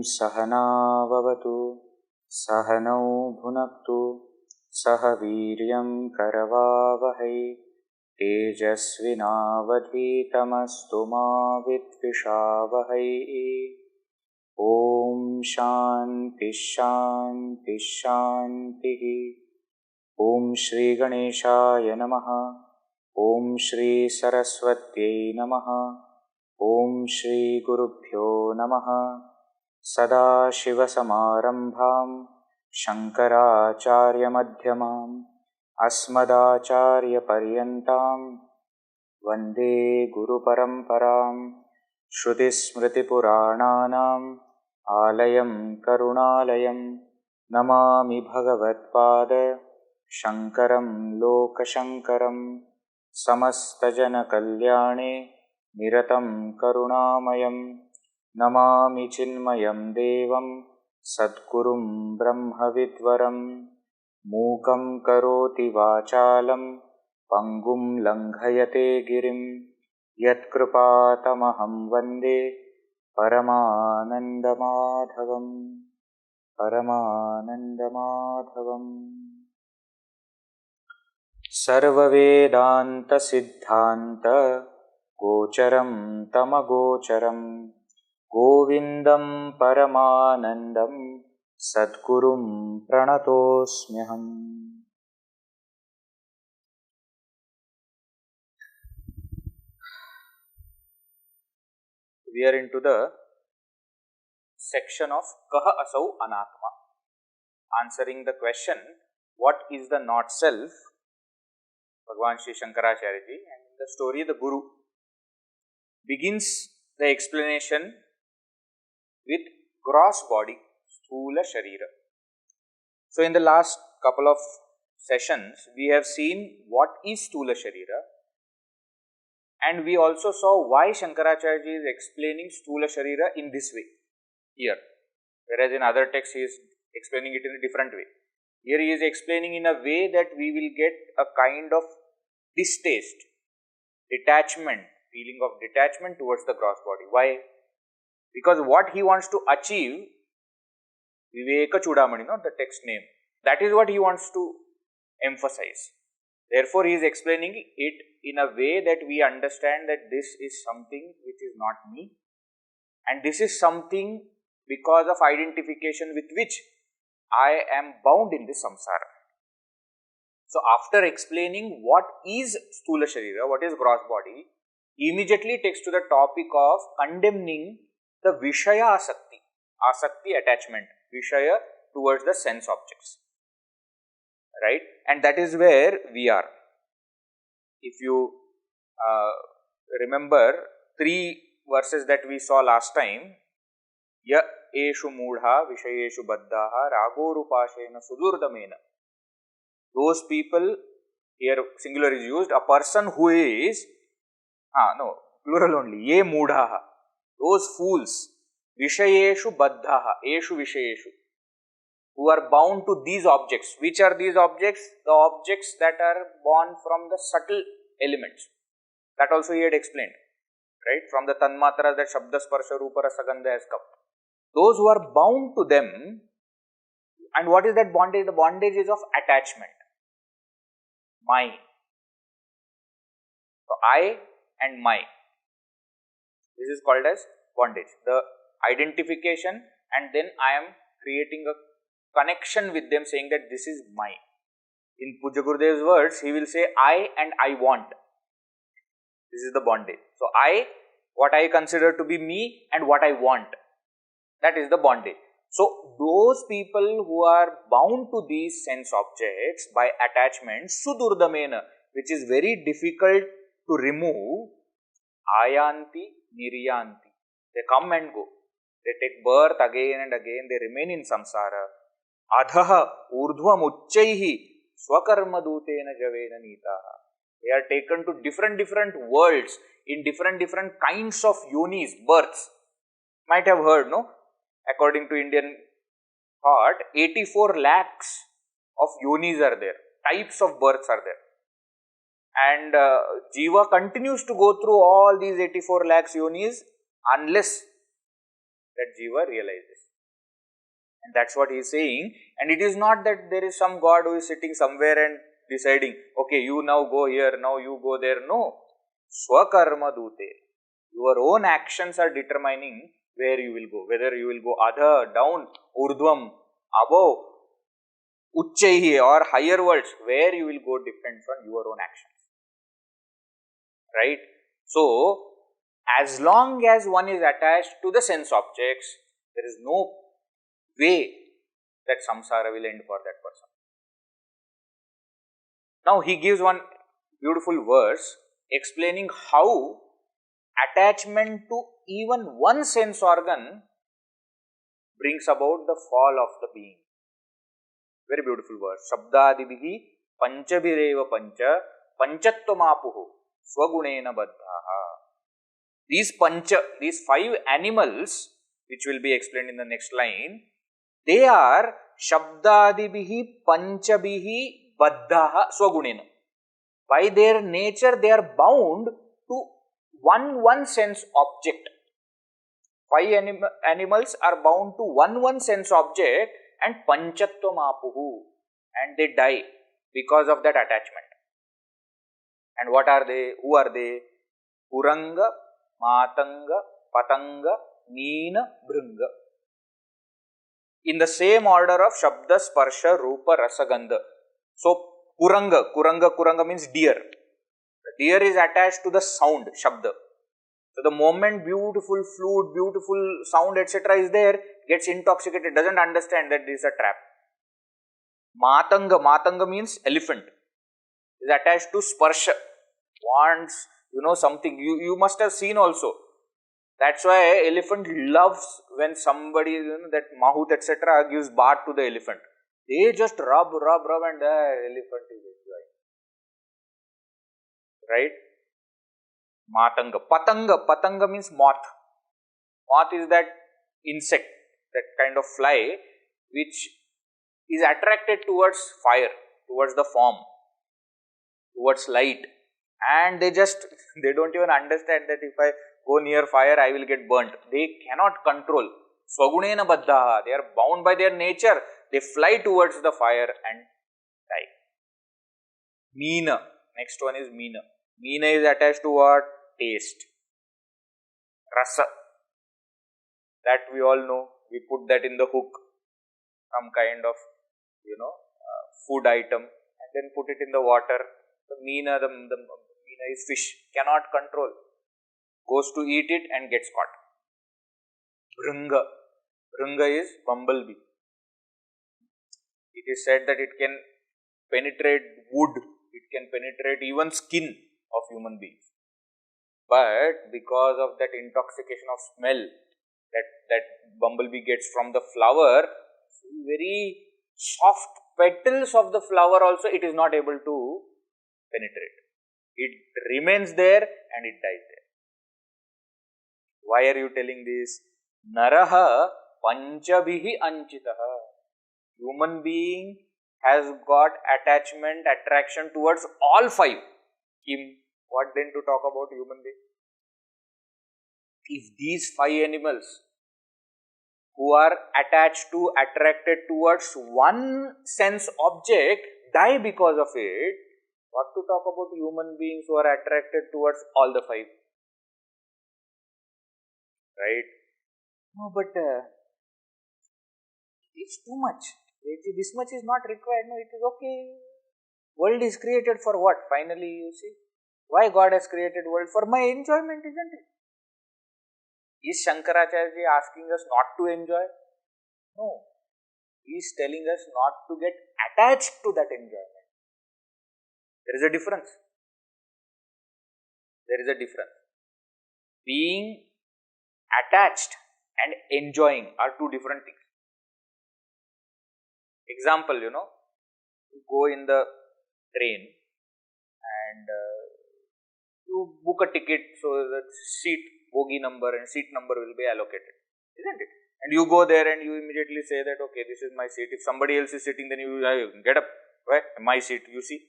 सहनाववतु सहनौ भुनक्तु सह वीर्यं करवावहै तेजस्विनावधीतमस्तु मा विद्विषावहै। ॐ शान्ति शान्ति शान्तिः। ॐ श्री गणेशाय नमः। ॐ श्री सरस्वत्यै नमः। ॐ श्री गुरुभ्यो नमः। सदाशिवसमारम्भां शङ्कराचार्यमध्यमाम् अस्मदाचार्यपर्यन्तां वन्दे गुरुपरम्पराम्। श्रुतिस्मृतिपुराणानाम् आलयं करुणालयं नमामि भगवत्पाद शङ्करं लोकशङ्करं। समस्तजनकल्याणे निरतं करुणामयं नमामि चिन्मयं देवं सद्गुरुं ब्रह्मविद्वरं। मूकं करोति वाचालं पङ्गुं लङ्घयते गिरिं यत्कृपातमहं वन्दे परमानन्दमाधवम् परमानन्दमाधवम्। सर्ववेदान्तसिद्धान्त गोचरं तमगोचरं गोविन्दं परमानन्दं सद्गुरुं प्रणतोऽस्म्यहम्। We are into the section of Kaha Asau Anatma, answering the question, what is the not self? Bhagwan Sri Shankaracharya ji, and in the story the Guru begins the explanation with gross body, sthula sharira. So in the last couple of sessions we have seen what is sthula sharira, and we also saw why Shankaracharya ji is explaining sthula sharira in this way here, whereas in other texts he is explaining it in a different way. Here he is explaining in a way that we will get a kind of distaste, detachment, feeling of detachment towards the gross body. Why? Because what he wants to achieve, Vivekachoodamani, not the text name, that is what he wants to emphasize. Therefore, he is explaining it in a way that we understand that this is something which is not me, and this is something because of identification with which I am bound in this samsara. So, after explaining what is sthula sharira, what is gross body, he immediately takes to the topic of condemning the viṣayāśāmahāpāśādyo, asakti attachment, viṣaya towards the sense objects, right? And that is where we are. If you remember 3 verses that we saw last time, ya eshu mūಢā viṣayeshu baddhāha rāgorupāśena sudurdamena. Those people, here singular is used, a person who is, plural only, ye mūಢāha, those fools, viṣayeshu baddhāha, eshu viṣayeshu, who are bound to these objects. Which are these objects? The objects that are born from the subtle elements. That also he had explained, right? From the tanmatras that shabda, sparsha, rupa, rasa, gandha has come. Those who are bound to them, and what is that bondage? The bondage is of attachment. My. So, I and my. This is called as bondage. The identification, and then I am creating a connection with them, saying that this is my. In Pujya Gurudev's words, he will say I and I want. This is the bondage. So, I, what I consider to be me, and what I want. That is the bondage. So, those people who are bound to these sense objects by attachment, sudurdamena, which is very difficult to remove, ayanti, niryanti. They come and go. They take birth again and again. They remain in samsara. Adhaha urdhva muktyai swakarma dutena javena nitaha. They are taken to different worlds in different kinds of yonis, births. Might have heard, no? According to Indian thought, 84 lakhs of yonis are there, types of births are there. And Jiva continues to go through all these 84 lakhs yonis unless that Jiva realizes. And that's what he is saying. And it is not that there is some God who is sitting somewhere and deciding, okay, you now go here, now you go there. No. Swakarma dute. Your own actions are determining where you will go. Whether you will go adha, down, urdhvam, above, uchchaihi or higher worlds. Where you will go depends on your own actions. Right? So, as long as one is attached to the sense objects, there is no way that samsara will end for that person. Now, he gives one beautiful verse explaining how attachment to even one sense organ brings about the fall of the being. Very beautiful verse. Shabdadibihi panchabhireva pancha panchattamapuhu swagunena baddhaha. These five animals, which will be explained in the next line, they are shabdadibihi panchabhihi baddhaha swagunena. By their nature, they are bound to one sense object. Five animals are bound to one sense object and panchattamapuhu, and they die because of that attachment. And what are they? Who are they? Puranga, Matanga, Patanga, Nina, Bhranga. In the same order of Shabda, Sparsha, Rupa, Rasa, Gandha. So, Kuranga means deer. The deer is attached to the sound, Shabda. So, the moment beautiful flute, beautiful sound, etc. is there, gets intoxicated, doesn't understand that this is a trap. Matanga means elephant. Is attached to Sparsha. Wants, something. You must have seen also. That's why elephant loves when somebody, that Mahut, etc. gives bath to the elephant. They just rub and the elephant is enjoying. Right? Matanga. Patanga means moth. Moth is that insect, that kind of fly, which is attracted towards fire, towards the form, towards light. And they don't even understand that if I go near fire, I will get burnt. They cannot control. Swagunena baddhaha. They are bound by their nature. They fly towards the fire and die. Meena. Next one is Meena. Meena is attached to what? Taste. Rasa. That we all know. We put that in the hook. Some kind of, food item. And then put it in the water. The Meena is fish. Cannot control. Goes to eat it and gets caught. Bhranga. Bhranga is bumblebee. It is said that it can penetrate wood. It can penetrate even skin of human beings. But because of that intoxication of smell that bumblebee gets from the flower, very soft petals of the flower also it is not able to penetrate. It remains there and it dies there. Why are you telling this? Naraha panchabhihi anchitaha. Human being has got attachment, attraction towards all five. What then to talk about human being? If these five animals who are attracted towards one sense object die because of it, what to talk about human beings who are attracted towards all the five? Right? No, but it's too much. This much is not required. No, it is okay. World is created for what? Finally, you see. Why God has created world? For my enjoyment, isn't it? Is Shankaracharya asking us not to enjoy? No. He is telling us not to get attached to that enjoyment. There is a difference. There is a difference. Being attached and enjoying are two different things. Example, you go in the train and you book a ticket, so that seat, bogie number and seat number will be allocated, isn't it? And you go there and you immediately say that, okay, this is my seat. If somebody else is sitting, then you get up. Right? My seat, you see.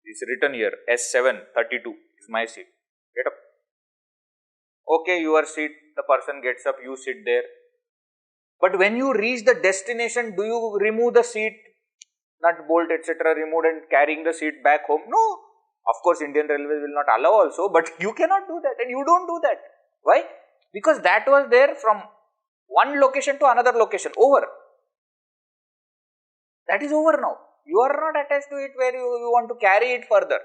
It's written here, S732 is my seat. Get up. Okay, your seat, the person gets up, you sit there. But when you reach the destination, do you remove the seat, nut, bolt, etc., removed and carrying the seat back home? No. Of course, Indian Railways will not allow also, but you cannot do that and you don't do that. Why? Because that was there from one location to another location, over. That is over now. You are not attached to it where you want to carry it further.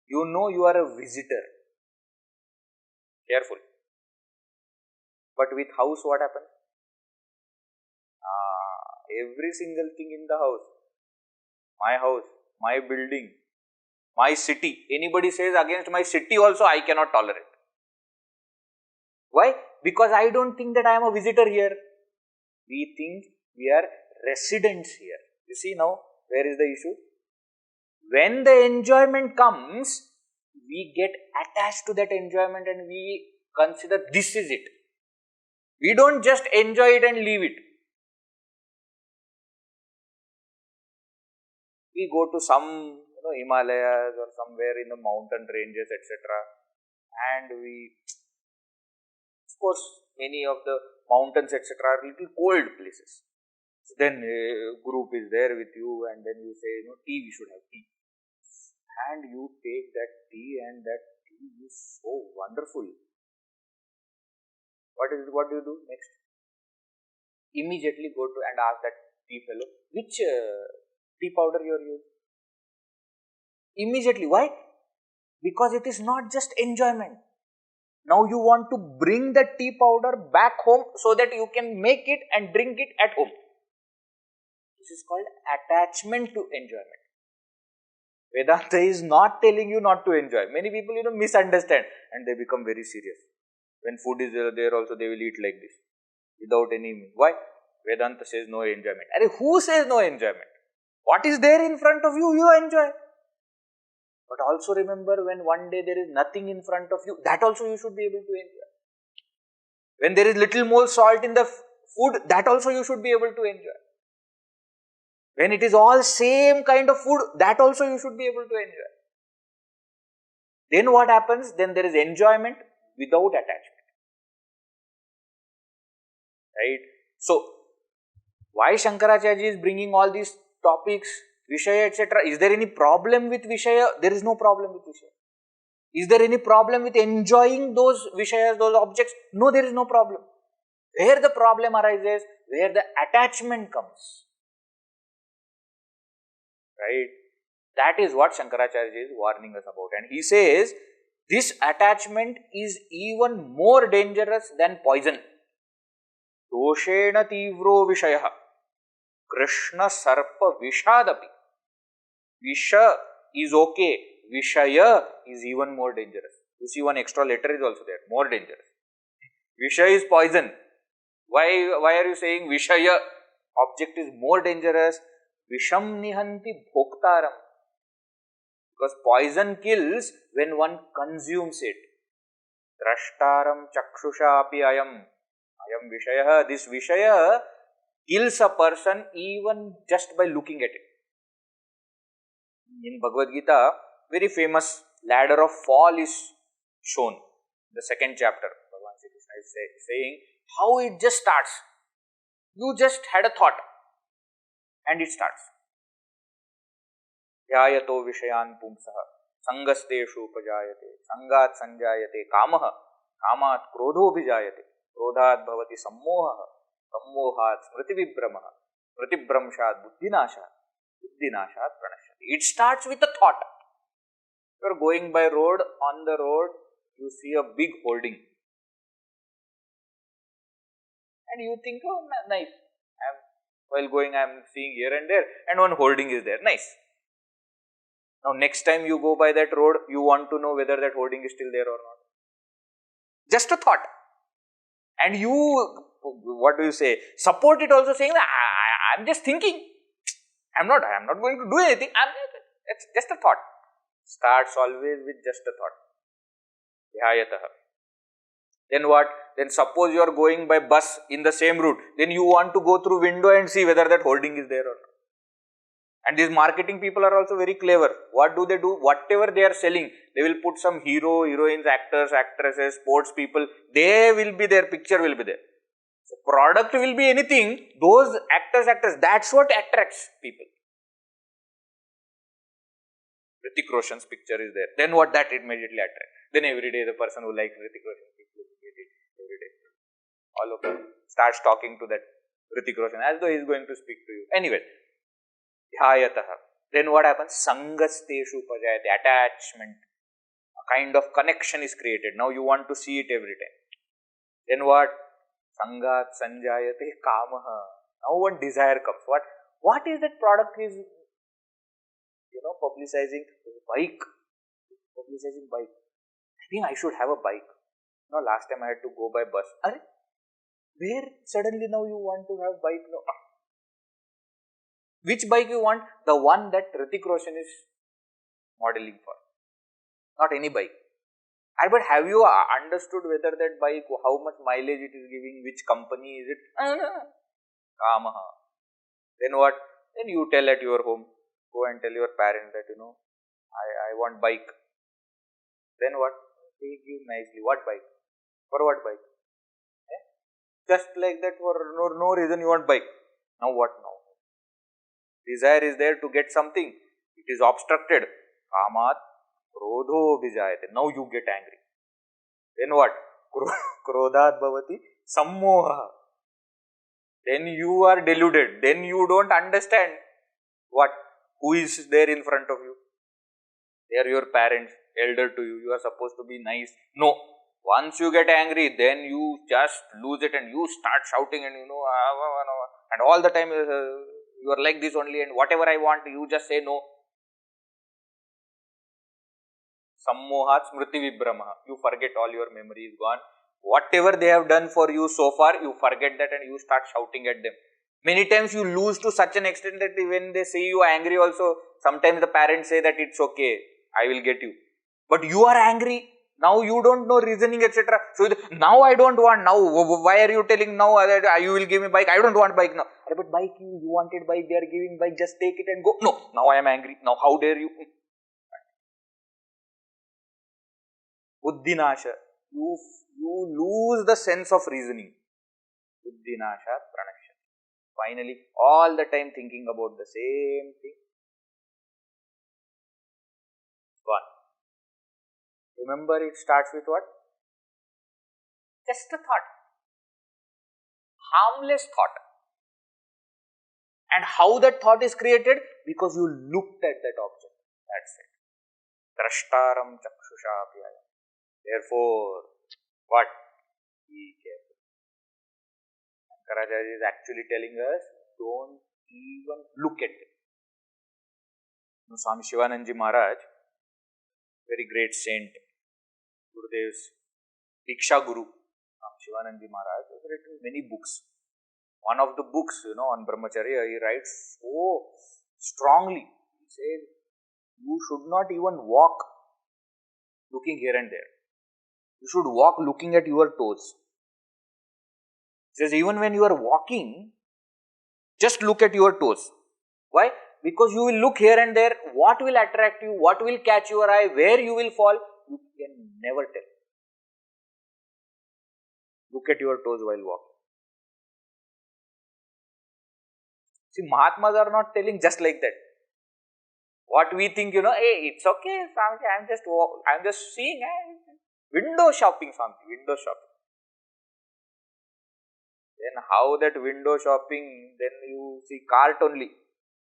You know you are a visitor. Careful. But with house, what happens? Every single thing in the house, my building, my city. Anybody says against my city also, I cannot tolerate. Why? Because I don't think that I am a visitor here. We think we are residents here. You see now, where is the issue? When the enjoyment comes, we get attached to that enjoyment and we consider this is it. We don't just enjoy it and leave it. We go to some Himalayas or somewhere in the mountain ranges, etc. And of course, many of the mountains, etc. are little cold places. So then a group is there with you and then you say, tea, we should have tea. And you take that tea and that tea is so wonderful. What do you do next? Immediately go to and ask that tea fellow, which tea powder you are using? Immediately. Why? Because it is not just enjoyment. Now you want to bring the tea powder back home so that you can make it and drink it at home. This is called attachment to enjoyment. Vedanta is not telling you not to enjoy. Many people misunderstand and they become very serious. When food is there also they will eat like this without any. Why? Vedanta says no enjoyment. Who says no enjoyment? What is there in front of you, you enjoy. But also remember, when one day there is nothing in front of you, that also you should be able to enjoy. When there is little more salt in the food, that also you should be able to enjoy. When it is all same kind of food, that also you should be able to enjoy. Then what happens? Then there is enjoyment without attachment. Right? So, why Shankaracharya is bringing all these topics, Viṣaya, etc. Is there any problem with Viṣaya? There is no problem with Viṣaya. Is there any problem with enjoying those Viṣayas, those objects? No, there is no problem. Where the problem arises, where the attachment comes. Right? That is what Shankaracharya is warning us about. And he says, this attachment is even more dangerous than poison. Doshena tīvro viṣayah, Krishna sarpa vishādapi. Visha is okay. Viṣaya is even more dangerous. You see, one extra letter is also there. More dangerous. Visha is poison. Why are you saying Viṣaya? Object is more dangerous. Visham nihanti bhoktāraṃ. Because poison kills when one consumes it. Drashtāraṃ chakṣuṣā api ayam viṣayah. This Viṣaya kills a person even just by looking at it. In Bhagavad Gita, very famous ladder of fall is shown. The second chapter, Bhagavan Sri Krishna is saying how it just starts. You just had a thought and it starts. Dhyayato viṣayān pumsaha sangasteshu upajayate sangāt sanjayate kāmaha kāmāt krodho bhijayate krodhāt bhavati sammohaha sammohāt smrtivibramaha smrtibramshat buddhināshat buddhināshat pranashyati. It starts with a thought. You are going by road, on the road you see a big hoarding and you think, oh nice, while going I am seeing here and there and one hoarding is there, nice. Now next time you go by that road, you want to know whether that hoarding is still there or not. Just a thought. And you, what do you say, support it also saying that I am just thinking. I am not going to do anything. It's just a thought. Starts always with just a thought. Dhyayatāh. Then what? Then suppose you are going by bus in the same route. Then you want to go through window and see whether that hoarding is there or not. And these marketing people are also very clever. What do? Whatever they are selling, they will put some hero, heroines, actors, actresses, sports people. They will be there, picture will be there. So The product will be anything. Those actors, that's what attracts people. Hrithik Roshan's picture is there. Then what? That immediately attracts. Then every day the person who likes Hrithik Roshan keeps looking at it every day. All of them starts talking to that Hrithik Roshan as though he is going to speak to you. Anyway, dhyayataha. Then what happens? Sangasteshu pajayate. Attachment. A kind of connection is created. Now you want to see it every time. Then what? Sangat sanjayate kamaha. Now one desire comes. What is that product is, publicizing? Bike. Publicizing bike. I think I should have a bike. Last time I had to go by bus. Where suddenly now you want to have bike? No. Which bike you want? The one that Hrithik Roshan is modeling for. Not any bike. But have you understood whether that bike, how much mileage it is giving, which company is it? Kamaha. Then what? Then you tell at your home. Go and tell your parents that, I want bike. Then what? They give nicely. What bike? For what bike? Just like that, for no reason you want bike. Now what now? Desire is there to get something. It is obstructed. Kamat krodho vijayate. Now you get angry. Then what? Krodhat bhavati sammoha. Then you are deluded. Then you don't understand what? Who is there in front of you? They are your parents, elder to you. You are supposed to be nice. No. Once you get angry, then you just lose it and you start shouting and and all the time you are like this only, and whatever I want, you just say no. Sammohat smriti vibhramaha. You forget, all your memory is gone. Whatever they have done for you so far, you forget that and you start shouting at them. Many times you lose to such an extent that when they see you angry also, sometimes the parents say that it's okay, I will get you. But you are angry. Now you don't know reasoning, etc. So now I don't want. Now why are you telling now that you will give me bike? I don't want bike now. But bike, you wanted bike, they are giving bike, just take it and go. No, now I am angry. Now how dare you? Buddhinasha. You lose the sense of reasoning. Buddhinasha pranashya. Finally, all the time thinking about the same thing. Gone. Remember, it starts with what? Just a thought. Harmless thought. And how that thought is created? Because you looked at that object. That's it. Drashtaram chakshusha. Therefore, what? Be careful. Shankaracharya is actually telling us, don't even look at it. Swami Shivanandaji Maharaj, very great saint, Gurudev's Diksha Guru, Swami Shivanandaji Maharaj, has written many books. One of the books, on Brahmacharya, he writes so strongly. He says, you should not even walk looking here and there. You should walk looking at your toes. He says, even when you are walking, just look at your toes. Why? Because you will look here and there. What will attract you? What will catch your eye? Where you will fall? You can never tell. Look at your toes while walking. See, Mahatmas are not telling just like that. What we think, hey, it's okay, I'm just seeing, window shopping, window shopping. Then how that window shopping, then you see cart only.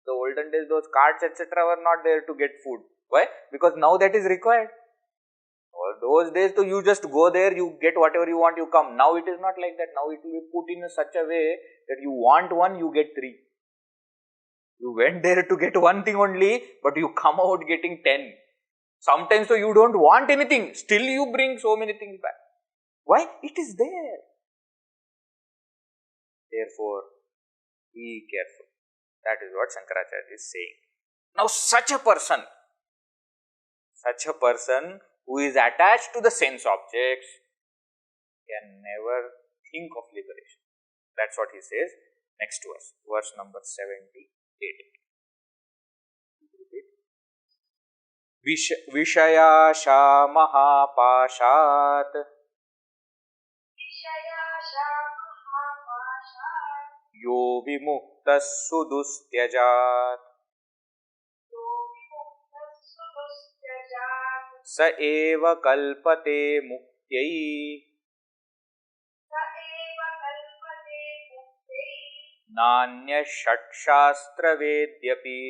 The olden days, those carts, etc. were not there to get food. Why? Because now that is required. Those days, so you just go there, you get whatever you want, you come. Now it is not like that. Now it will be put in such a way that you want one, you get 3. You went there to get one thing only, but you come out getting 10. Sometimes so you don't want anything, still you bring so many things back. Why? It is there. Therefore, be careful. That is what Shankaracharya is saying. Now such a person who is attached to the sense objects can never think of liberation. That's what he says next to us. Verse number 78. viṣayāśāmahāpāśādyo यो विमुक्तः सुदुstyajāt स एव कल्पते मुक्त्यै nānyaḥ ṣaṭśāstravedyapi.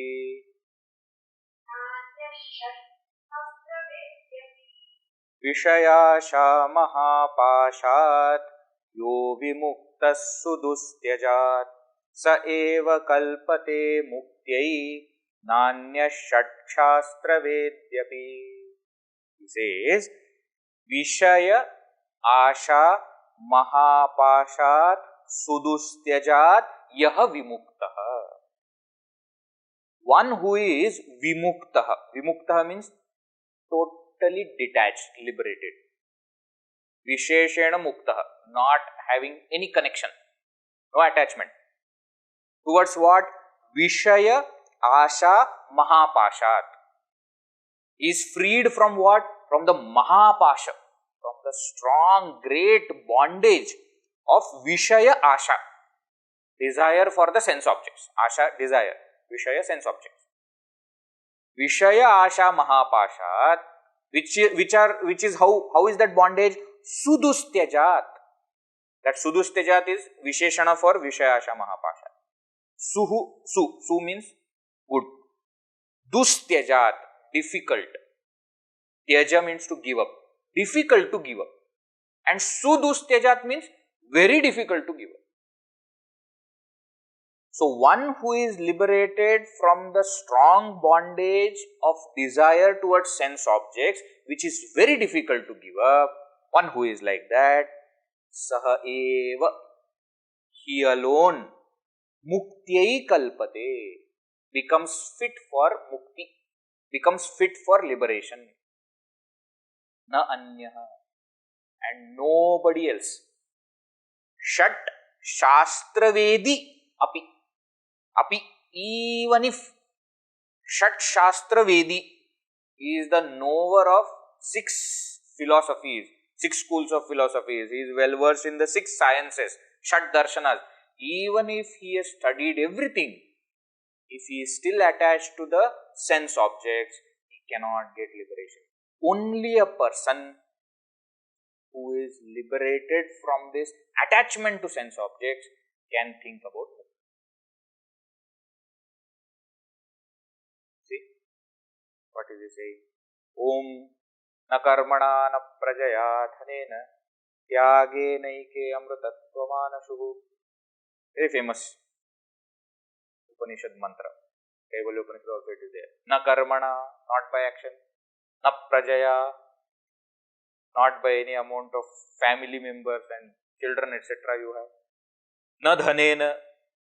viṣayāśāmahāpāśādyo vimuktah sudustyajāt sa eva kalpate muktyai nānyaḥ ṣaṭśāstravedyapi. He says, viṣaya āśā mahāpāśād sudustyajāt yaha vimuktaḥ. One who is vimuktaḥ. Vimuktaḥ means totally detached, liberated. Visheshena muktaḥ, not having any connection, no attachment. Towards what? Viṣaya āśāmahāpāśādyo. Is freed from what? From the mahāpāśa, from the strong, great bondage of viṣaya āśā, desire for the sense objects. Āśā, desire. Viṣaya, sense objects. Viṣaya āśāmahāpāśādyo, which is how is that bondage? Sudustyajāt. That sudustyajāt is visheshana for viṣaya āśāmahāpāśādyo. Su means good. Dustyajāt, difficult. Tyaja means to give up. Difficult to give up. And sudustyajāt means very difficult to give up. So, one who is liberated from the strong bondage of desire towards sense objects, which is very difficult to give up, one who is like that, saha eva, he alone, muktyai kalpate, becomes fit for mukti, becomes fit for liberation. Nānyaḥ, and nobody else. ṣaṭśāstravedyapi. Api, even if ṣaṭśāstravedi is the knower of 6 philosophies, 6 schools of philosophies, he is well versed in the 6 sciences, Shat Darshanas, even if he has studied everything, if he is still attached to the sense objects, he cannot get liberation. Only a person who is liberated from this attachment to sense objects can think about it. What is he saying? Om na karmana na prajayathanena tyage naike amrtatvamānashuh. Very famous Upanishad mantra. Kaivalya Upanishad also it is there. Na karmana, not by action. Na prajaya, not by any amount of family members and children etc. you have. Na dhanena,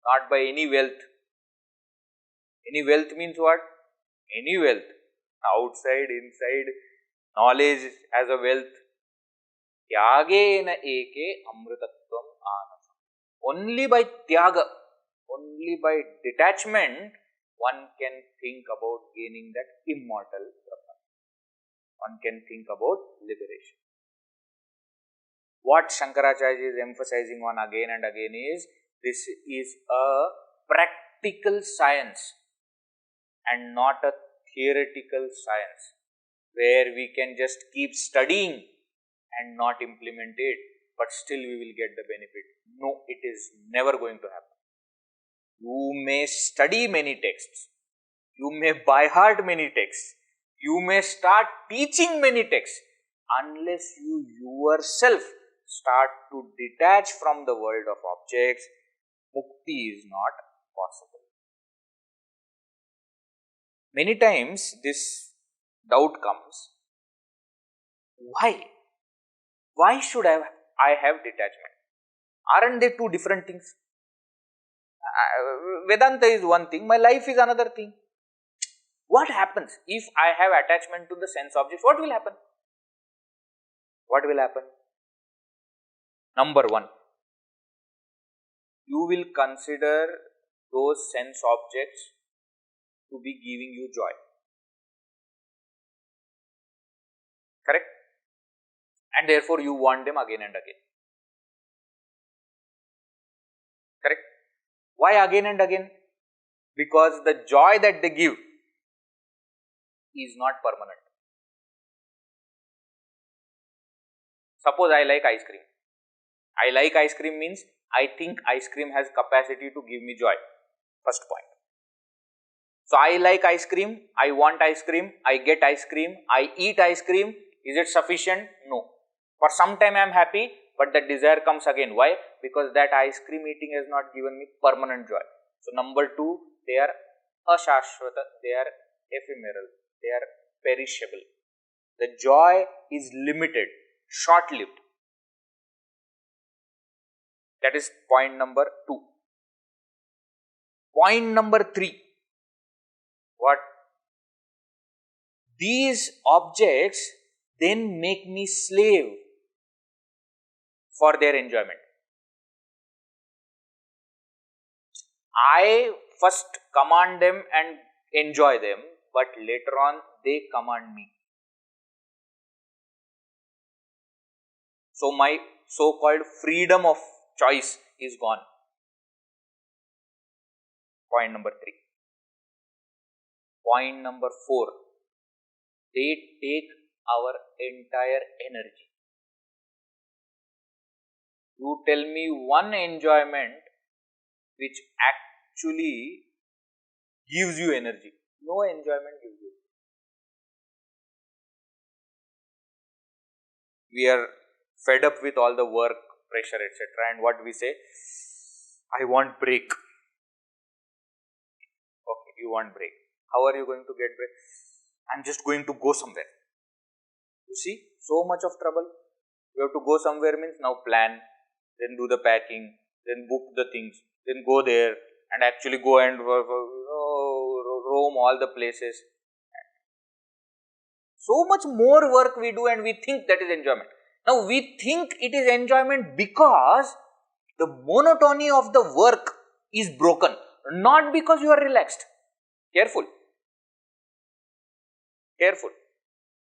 not by any wealth. Any wealth means what? Any wealth. Outside, inside, knowledge as a wealth. Tyagena eke amrtatvam ānasam. Only by tyaga, only by detachment, one can think about gaining that immortal Brahman. One can think about liberation. What Shankaracharya is emphasizing on again and again is, this is a practical science and not a theoretical science, where we can just keep studying and not implement it, but still we will get the benefit. No, it is never going to happen. You may study many texts, you may by heart many texts, you may start teaching many texts, unless you yourself start to detach from the world of objects, mukti is not possible. Many times this doubt comes, why? Why should I have detachment? Aren't they two different things? Vedanta is one thing, my life is another thing. What happens if I have attachment to the sense objects? What will happen? What will happen? Number 1, you will consider those sense objects to be giving you joy. Correct? And therefore you want them again and again. Correct? Why again and again? Because the joy that they give is not permanent. Suppose I like ice cream. I like ice cream means I think ice cream has capacity to give me joy. First point. So I like ice cream, I want ice cream, I get ice cream, I eat ice cream. Is it sufficient? No. For some time I am happy, but the desire comes again. Why? Because that ice cream eating has not given me permanent joy. So number 2, they are āśāgrahā, they are ephemeral, they are perishable. The joy is limited, short-lived. That is point number 2. Point number 3. What? These objects then make me slave for their enjoyment. I first command them and enjoy them, but later on they command me. So my so-called freedom of choice is gone. Point number 3. Point number 4. They take our entire energy. You tell me one enjoyment which actually gives you energy. No enjoyment gives you. We are fed up with all the work, pressure, etc. And what we say? I want break. Okay, you want break. How are you going to get break? I'm just going to go somewhere. You see, so much of trouble. You have to go somewhere means now plan, then do the packing, then book the things, then go there and actually go and roam all the places. So much more work we do and we think that is enjoyment. Now we think it is enjoyment because the monotony of the work is broken, not because you are relaxed. Careful. Careful.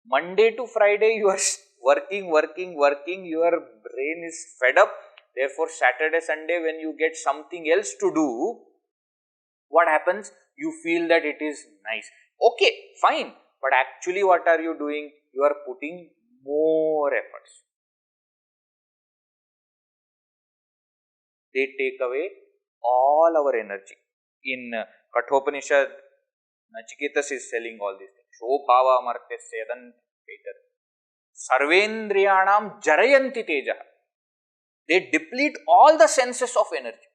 Monday to Friday you are working, your brain is fed up. Therefore, Saturday, Sunday when you get something else to do, what happens? You feel that it is nice. Okay, fine. But actually what are you doing? You are putting more efforts. They take away all our energy. In Kathopanishad, Nachiketas is selling all these things. Shobhavamartyasya sarvendriyanam jarayanti teja. They deplete all the senses of energy.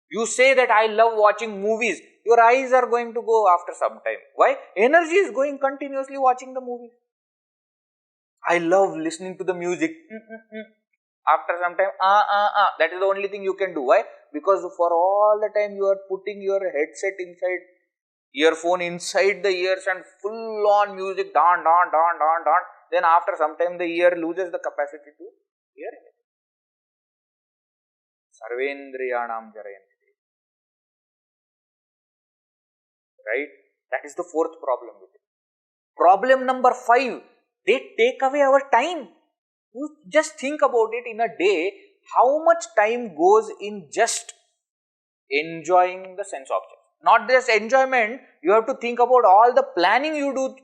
You say that I love watching movies. Your eyes are going to go after some time. Why? Energy is going continuously watching the movie. I love listening to the music. After some time, that is the only thing you can do. Why? Because for all the time you are putting your headset inside, earphone inside the ears and full on music, dan. Then after some time the ear loses the capacity to hear it. Sarvendriyanam jarayanti. Right? That is the 4th problem with it. Problem number 5. They take away our time. You just think about it in a day, how much time goes in just enjoying the sense object. Not just enjoyment, you have to think about all the planning you do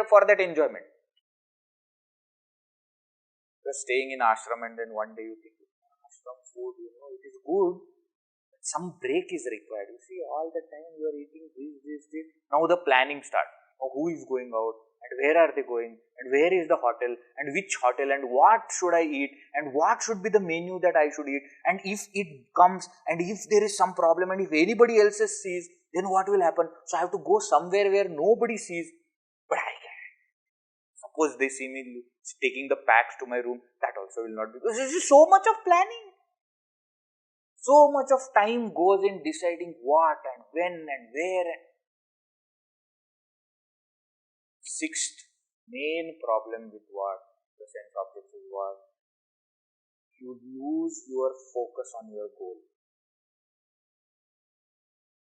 for that enjoyment. You are staying in ashram and then one day you think, ashram food, it is good, but some break is required. You see, all the time you are eating this. Now the planning starts. Now who is going out? And where are they going, and where is the hotel, and which hotel, and what should I eat, and what should be the menu that I should eat, and if it comes, and if there is some problem, and if anybody else sees, then what will happen? So I have to go somewhere where nobody sees, but I can. Suppose they see me taking the packs to my room, that also will not be. This is so much of planning. So much of time goes in deciding what and when and where. 6th main problem with what the sense objects is what? You lose your focus on your goal.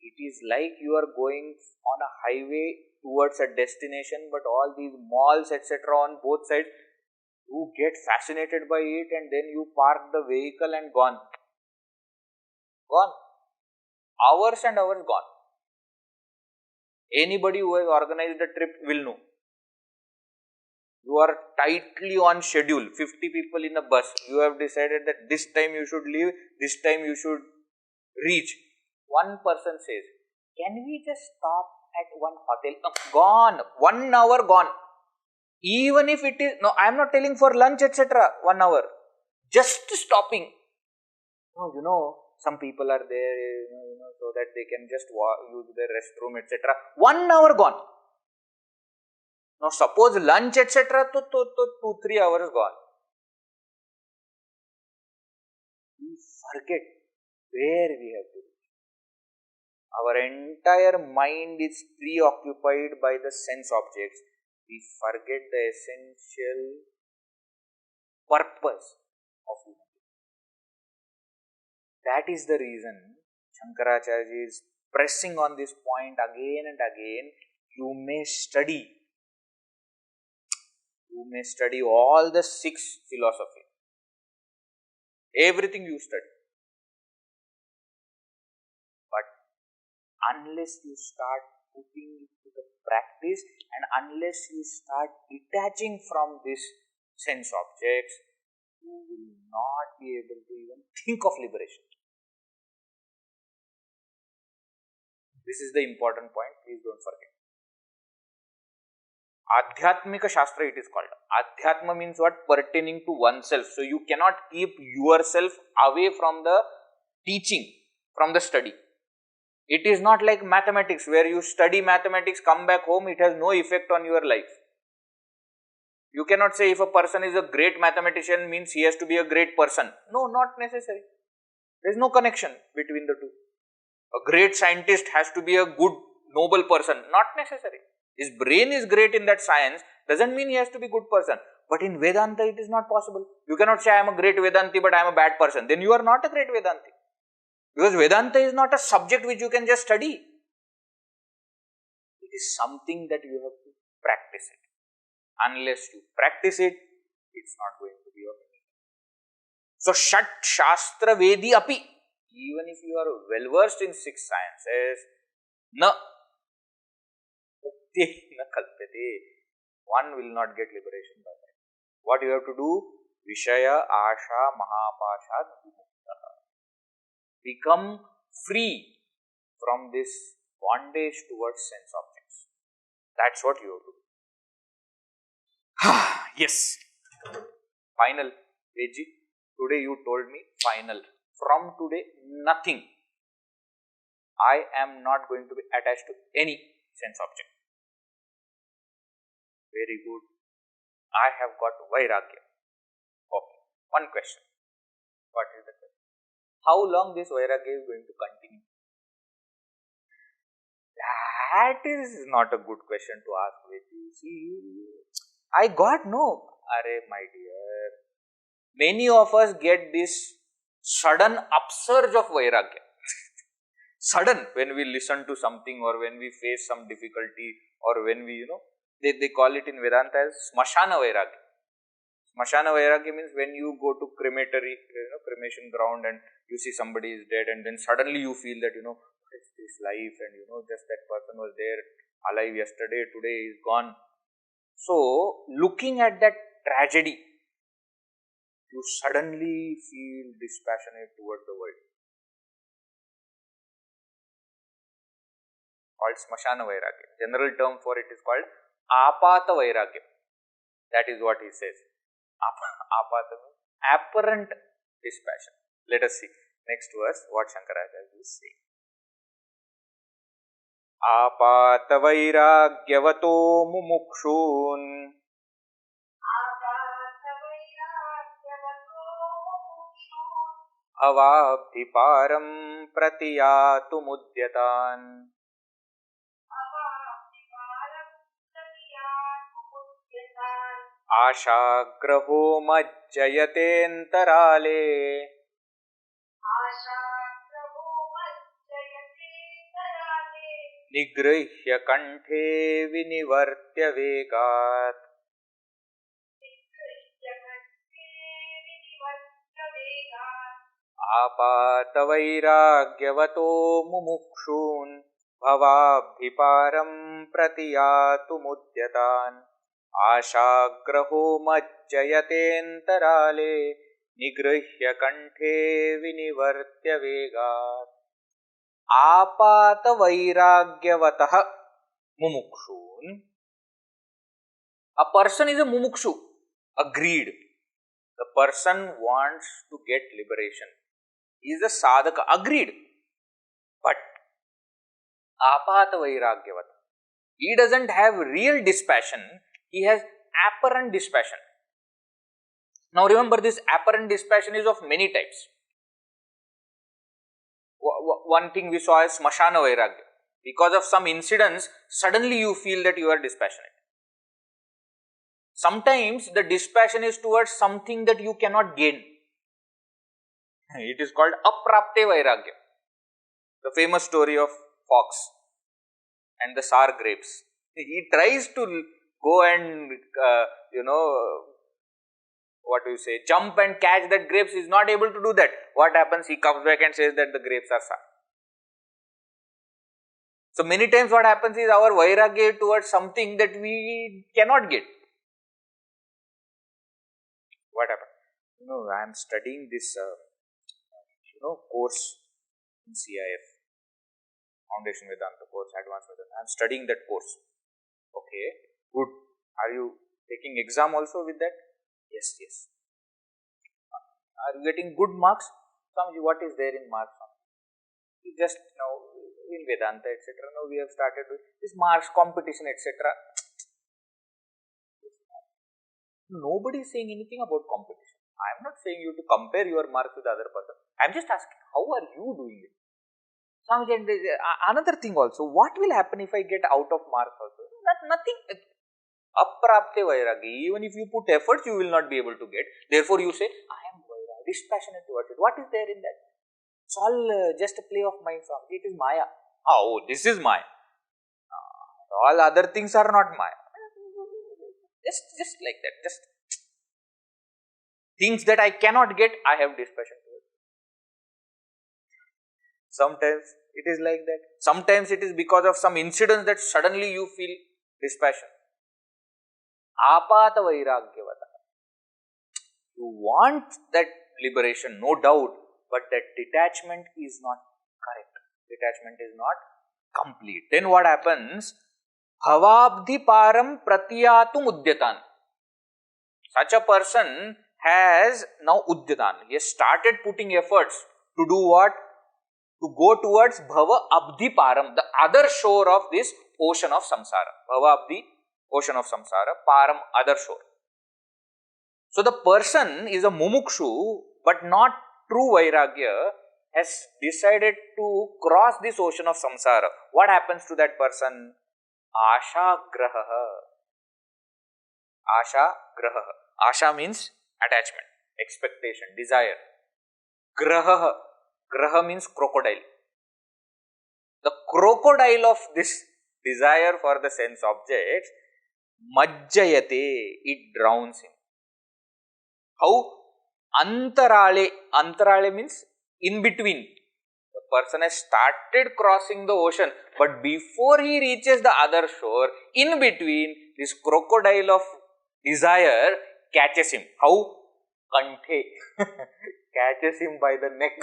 It is like you are going on a highway towards a destination, but all these malls etc. on both sides, you get fascinated by it and then you park the vehicle and gone. Hours and hours gone. Anybody who has organized a trip will know. You are tightly on schedule, 50 people in a bus. You have decided that this time you should leave, this time you should reach. One person says, can we just stop at one hotel? No, gone. 1 hour gone. Even if it is, no, I am not telling for lunch, etc. 1 hour. Just stopping. No, some people are there, so that they can just use their restroom, etc. 1 hour gone. Now, suppose lunch, etc. to 2-3 hours gone. We forget where we have to reach. Our entire mind is preoccupied by the sense objects. We forget the essential purpose of humanity. That is the reason Shankaracharya is pressing on this point again and again. You may study all the 6 philosophies. Everything you study. But unless you start putting it to the practice and unless you start detaching from these sense objects, you will not be able to even think of liberation. This is the important point, please don't forget. Adhyatmika Shastra it is called. Adhyatma means what? Pertaining to oneself. So you cannot keep yourself away from the teaching, from the study. It is not like mathematics where you study mathematics, come back home, it has no effect on your life. You cannot say if a person is a great mathematician means he has to be a great person. No, not necessary. There is no connection between the two. A great scientist has to be a good, noble person. Not necessary. His brain is great in that science, doesn't mean he has to be a good person. But in Vedanta, it is not possible. You cannot say, I am a great Vedanti, but I am a bad person. Then you are not a great Vedanti. Because Vedanta is not a subject which you can just study. It is something that you have to practice it. Unless you practice it, it's not going to be of any use. So, ṣaṭśāstravedyapi, even if you are well versed in 6 sciences, kalpate, one will not get liberation by that. What you have to do? viṣayāśāmahāpāśādyo vimuktaḥ. Become free from this bondage towards sense objects. That's what you have to do. Yes. Final. Veji, today you told me final. From today, nothing. I am not going to be attached to any sense object. Very good. I have got vairagya. Okay. One question. What is the question? How long this vairagya is going to continue? That is not a good question to ask. See, I got no. Arey, my dear. Many of us get this sudden upsurge of vairagya. Sudden, when we listen to something or when we face some difficulty or when we, they call it in Vedanta as smashana vairagya. Smashana vairagya means when you go to crematory, cremation ground and you see somebody is dead and then suddenly you feel that, it's this life and, just that person was there alive yesterday, today is gone. So, looking at that tragedy, you suddenly feel dispassionate towards the world. Called smashana vairagya. General term for it is called āpātavairāgyavato. That is what he says. Āpātavairāgyavato, apparent dispassion. Let us see next verse what Shankaracharya is saying. āpātavairāgyavato mumukṣūn bhavābdhipāraṃ pratyātumudyatān āśāgraho majjayate'ntarāle nigṛhya kaṇṭhe vinivartya vegāt āpātavairāgyavato mumukṣūn bhavābdhipāraṃ pratiyātumudyatān āśāgraho majjayate'ntarāle nigṛhya kaṇṭhe vinivartya vegāt. āpātavairāgyavato mumukṣūn. A person is a mumukṣu, agreed. The person wants to get liberation. He is a sadhaka, agreed. But āpātavairāgyavato, he doesn't have real dispassion, he has apparent dispassion. Now remember, this apparent dispassion is of many types. One thing we saw is smashana vairagya. Because of some incidents, suddenly you feel that you are dispassionate. Sometimes the dispassion is towards something that you cannot gain. It is called aprapte vairagya. The famous story of fox and the sour grapes. He tries to go and jump and catch that grapes. He is not able to do that. What happens? He comes back and says that the grapes are sour. So many times what happens is our vairagya towards something that we cannot get. What happened? I am studying this course in CIF, Foundation Vedanta course, Advanced Vedanta. I am studying that course. Okay, good. Are you taking exam also with that? Yes. Are you getting good marks? Swamiji, what is there in marks? You just in Vedanta, etc. Now we have started with this marks competition, etc. Nobody is saying anything about competition. I am not saying you to compare your marks with other person. I am just asking, how are you doing it? Another thing also, what will happen if I get out of marks also? Nothing. Aprapte vairagya. Even if you put efforts, you will not be able to get. Therefore, you say, I am dispassionate towards it. What is there in that? It's all just a play of mind. It is Maya. Oh, this is Maya. All other things are not Maya. Just like that. Just things that I cannot get, I have dispassion towards. Sometimes it is like that. Sometimes it is because of some incidents that suddenly you feel dispassion. āpātavairāgyavato. You want that liberation, no doubt, but that detachment is not correct. Detachment is not complete. Then what happens? bhavābdhipāraṃ pratyātumudyatān. Such a person has now udyatān. He has started putting efforts to do what? To go towards bhavābdhipāraṃ, the other shore of this ocean of samsara. Bhavābdhi, ocean of samsara, pāraṃ, other shore. So the person is a mumukṣu, but not true vairagya, has decided to cross this ocean of samsara. What happens to that person? āśāgraho. āśāgraho. Āśā means attachment, expectation, desire. Graha. Graha means crocodile. The crocodile of this desire for the sense objects, majjayate, it drowns him. How? Āntarāle. Āntarāle means in between. The person has started crossing the ocean, but before he reaches the other shore, in between, this crocodile of desire catches him. How? kaṇṭhe. Catches him by the neck.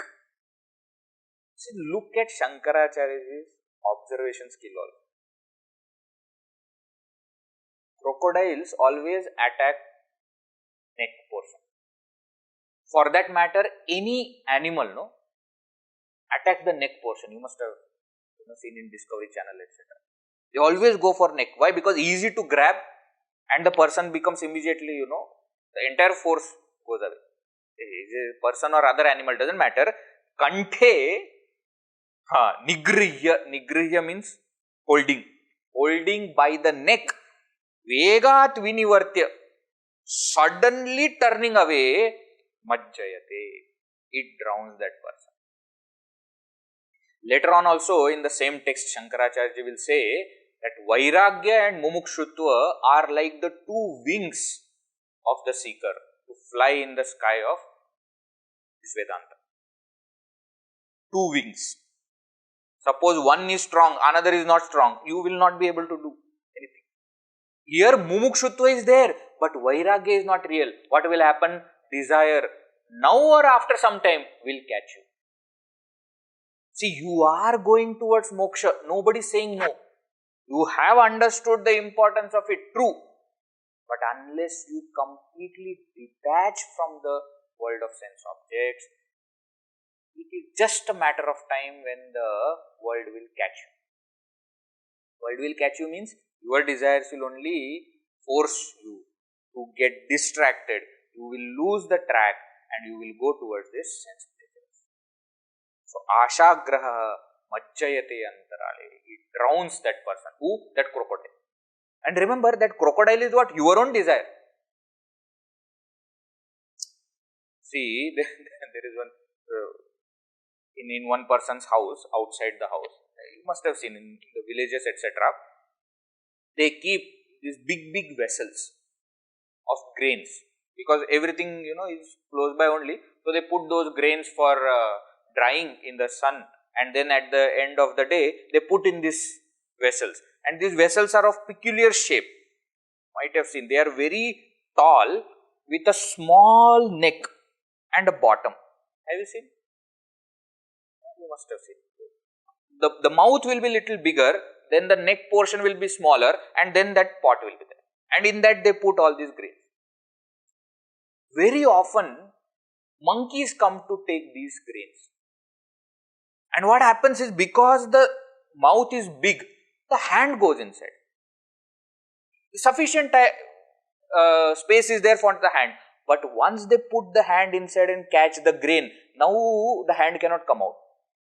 See, look at Shankaracharya's observation skill also. Crocodiles always attack neck portion. For that matter, any animal, attack the neck portion. You must have seen in Discovery Channel, etc. They always go for neck. Why? Because easy to grab and the person becomes immediately, the entire force goes away. Is a person or other animal, doesn't matter. kaṇṭhe, nigṛhya means holding. Holding by the neck. Vegāt vinivartya. Suddenly turning away, majjayate. It drowns that person. Later on also in the same text, Shankaracharya will say that vairagya and mumukṣutva are like the two wings of the seeker to fly in the sky of this Vedanta. two wings. Suppose one is strong, another is not strong, you will not be able to do anything. Here mumukshutva is there, but vairagya is not real. What will happen? Desire, now or after some time, will catch you. See, you are going towards moksha. Nobody is saying no. You have understood the importance of it, true. But unless you completely detach from the world of sense objects, it is just a matter of time when the world will catch you. World will catch you means your desires will only force you to get distracted. You will lose the track and you will go towards this sense pleasures. So, āśāgraho majjayate'ntarāle. It drowns that person. Who? That crocodile. And remember that crocodile is what? Your own desire. See, there is one in one person's house, outside the house. You must have seen in the villages, etc. They keep these big vessels of grains, because everything is close by only. So they put those grains for drying in the sun, and then at the end of the day they put in these vessels, and these vessels are of peculiar shape. Might have seen, they are very tall with a small neck and a bottom. Have you seen? You must have seen. The mouth will be little bigger, then the neck portion will be smaller, and then that pot will be there, and in that they put all these grains. Very often monkeys come to take these grains, and what happens is, because the mouth is big, the hand goes inside. Sufficient space is there for the hand, but once they put the hand inside and catch the grain, now the hand cannot come out.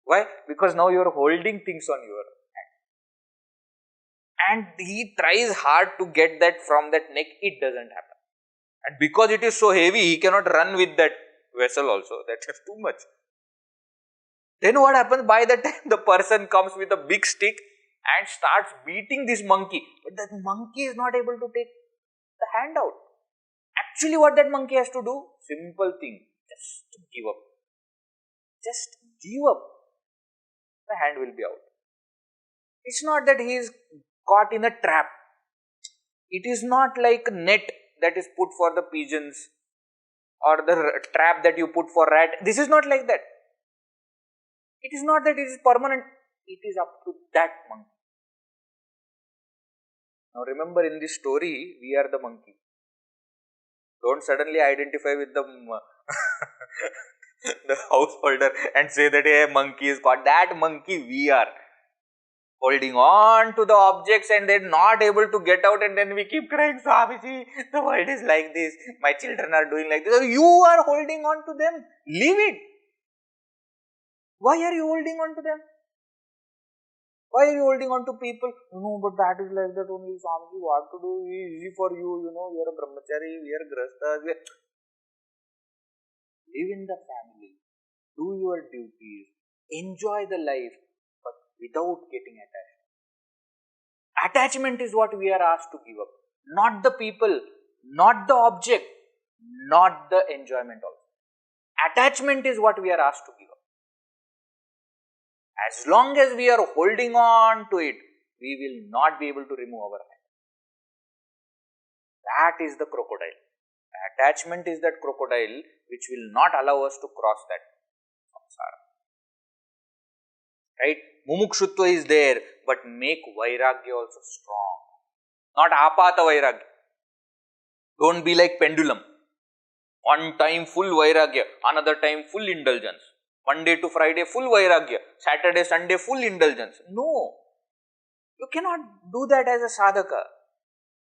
Why? Because now you are holding things on your hand, and he tries hard to get that from that neck. It doesn't happen, and because it is so heavy, he cannot run with that vessel also. That is too much. Then what happens? By the time the person comes with a big stick and starts beating this monkey, but that monkey is not able to take the hand out. Actually, what that monkey has to do? Simple thing, just give up. Just give up. The hand will be out. It's not that he is caught in a trap. It is not like a net that is put for the pigeons, or the trap that you put for rat. This is not like that. It is not that it is permanent. It is up to that monkey. Now remember, in this story, we are the monkey. Don't suddenly identify with the the householder and say that a monkey is caught. That monkey we are. Holding on to the objects and then not able to get out, and then we keep crying, Swamiji, the world is like this, my children are doing like this. You are holding on to them. Leave it. Why are you holding on to them? Why are you holding on to people? No, but that is like that only, Swamiji, what to do? Easy for you, you are a brahmachari, we are grasthas. Live in the family, do your duties, enjoy the life, but without getting attached. Attachment is what we are asked to give up. Not the people, not the object, not the enjoyment also. Attachment is what we are asked to give up. As long as we are holding on to it, we will not be able to remove our hand. That is the crocodile. Attachment is that crocodile which will not allow us to cross that samsara. Right? Mumukshutva is there, but make vairagya also strong. Not āpātavairāgyavato. Don't be like pendulum. One time full vairagya, another time full indulgence. Monday to Friday full vairagya, Saturday, Sunday full indulgence. No. You cannot do that as a sadhaka.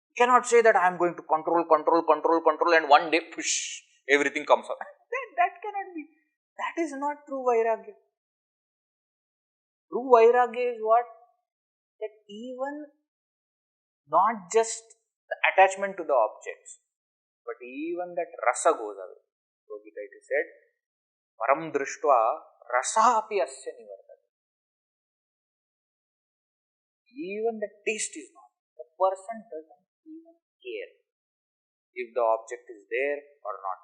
You cannot say that I am going to control and one day push, everything comes out. That cannot be. That is not true vairagya. True vairagya is what? That even not just the attachment to the objects, but even that rasa goes away. So Gita said, param drishtva rasapi asya nivartya. Even the taste is not. The person doesn't even care if the object is there or not.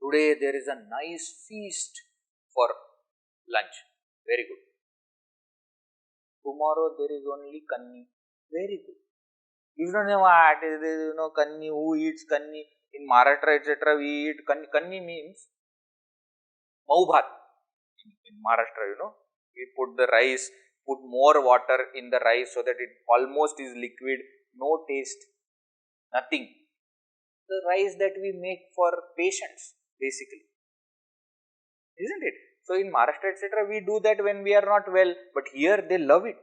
Today there is a nice feast for lunch. Very good. Tomorrow there is only kanni. Very good. You don't know what is this, kanni, who eats kanni. In Maharashtra, etc., we eat kanni. Kanni means maubhat. In Maharashtra, we put the rice, put more water in the rice so that it almost is liquid, no taste, nothing. The rice that we make for patients, basically. Isn't it? So in Maharashtra, etc., we do that when we are not well, but here they love it.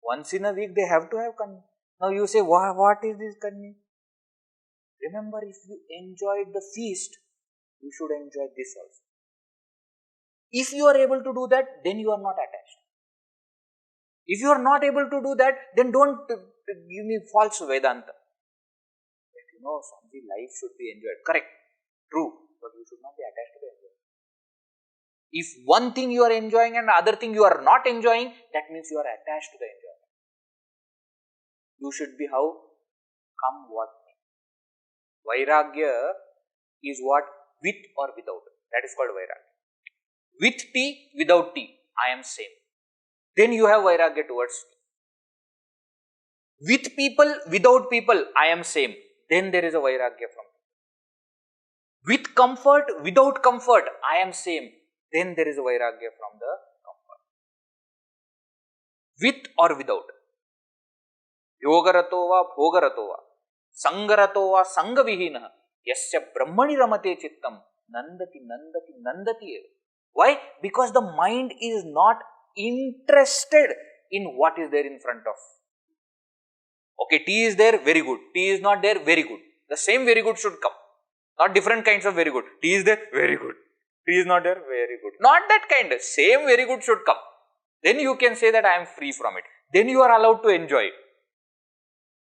Once in a week they have to have kanni. Now you say, what is this kanni? Remember, if you enjoyed the feast, you should enjoy this also. If you are able to do that, then you are not attached. If you are not able to do that, then don't give me false Vedanta. Swamiji, life should be enjoyed. Correct. True. But you should not be attached to the enjoyment. If one thing you are enjoying and other thing you are not enjoying, that means you are attached to the enjoyment. You should be how? Come what may. Vairagya is what? With or without. That is called Vairagya. With tea, without tea, I am same. Then you have Vairagya towards tea. With people, without people, I am same. Then there is a Vairagya from me. With comfort, without comfort, I am same. Then there is a Vairagya from the comfort. With or without. Yogarato va bhogarato va. Sangarato va sangavihina. Yasya brahmani ramate chittam. Nandati, nandati, nandati. Why? Because the mind is not interested in what is there in front of. Okay, tea is there, very good. Tea is not there, very good. The same very good should come. Not different kinds of very good. Tea is there, very good. Tea is not there, very good. Not that kind. Same very good should come. Then you can say that I am free from it. Then you are allowed to enjoy it.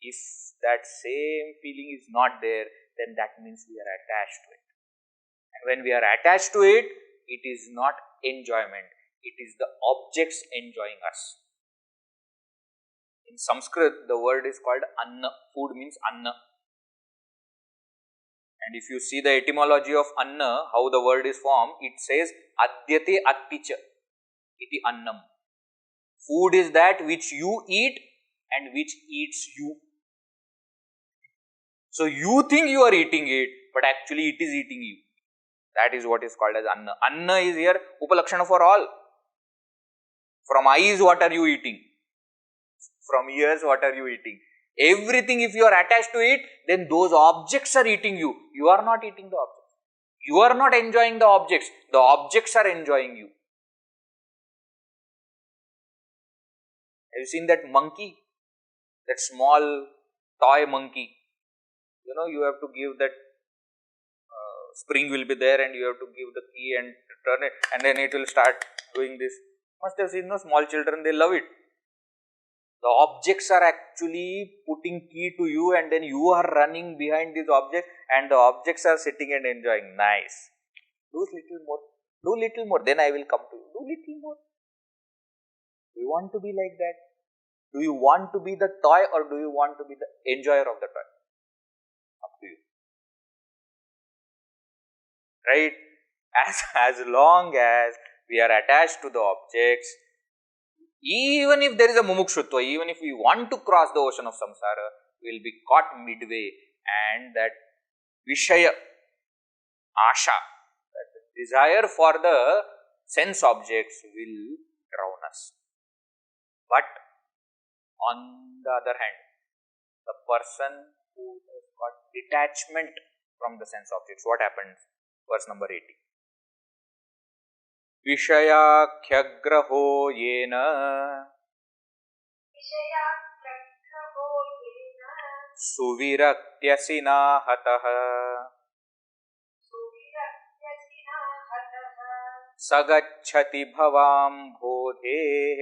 If that same feeling is not there, then that means we are attached to it. And when we are attached to it, it is not enjoyment. It is the objects enjoying us. In Sanskrit, the word is called anna. Food means anna. And if you see the etymology of anna, how the word is formed, it says adyate atticha iti annam. Food is that which you eat and which eats you. So you think you are eating it, but actually it is eating you. That is what is called as anna. Anna is here upalakshana for all. From eyes, what are you eating? From ears, what are you eating? Everything, if you are attached to it, then those objects are eating you. You are not eating the objects. You are not enjoying the objects. The objects are enjoying you. Have you seen that monkey? That small toy monkey. You have to give that spring will be there and you have to give the key and turn it and then it will start doing this. Must have seen small children, they love it. The objects are actually putting key to you and then you are running behind these objects and the objects are sitting and enjoying. Nice. Do little more. Do little more. Then I will come to you. Do little more. Do you want to be like that? Do you want to be the toy or do you want to be the enjoyer of the toy? Up to you. Right? As long as we are attached to the objects, even if there is a mumukṣūtva, even if we want to cross the ocean of samsara, we will be caught midway and that viṣaya, āśā, that desire for the sense objects will drown us. But on the other hand, the person who has got detachment from the sense objects, what happens? Verse number 80. viṣayākhyagraho yena suviraktyasinā hataḥ gacchati bhavāmbhodheḥ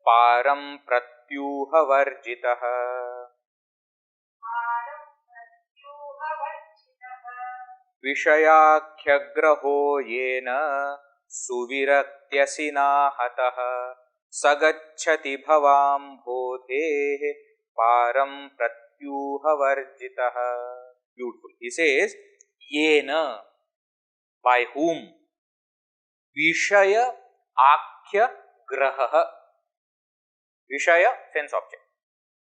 pāraṃ pratyūhavarjitaḥ viṣayākhyagraho yena suviraktyasinā hataḥ gacchati bhavāmbhodheḥ pāraṃ pratyūhavarjitaḥ. Beautiful. He says, yena, by whom, viṣayākhyagraho, viṣaya, sense object,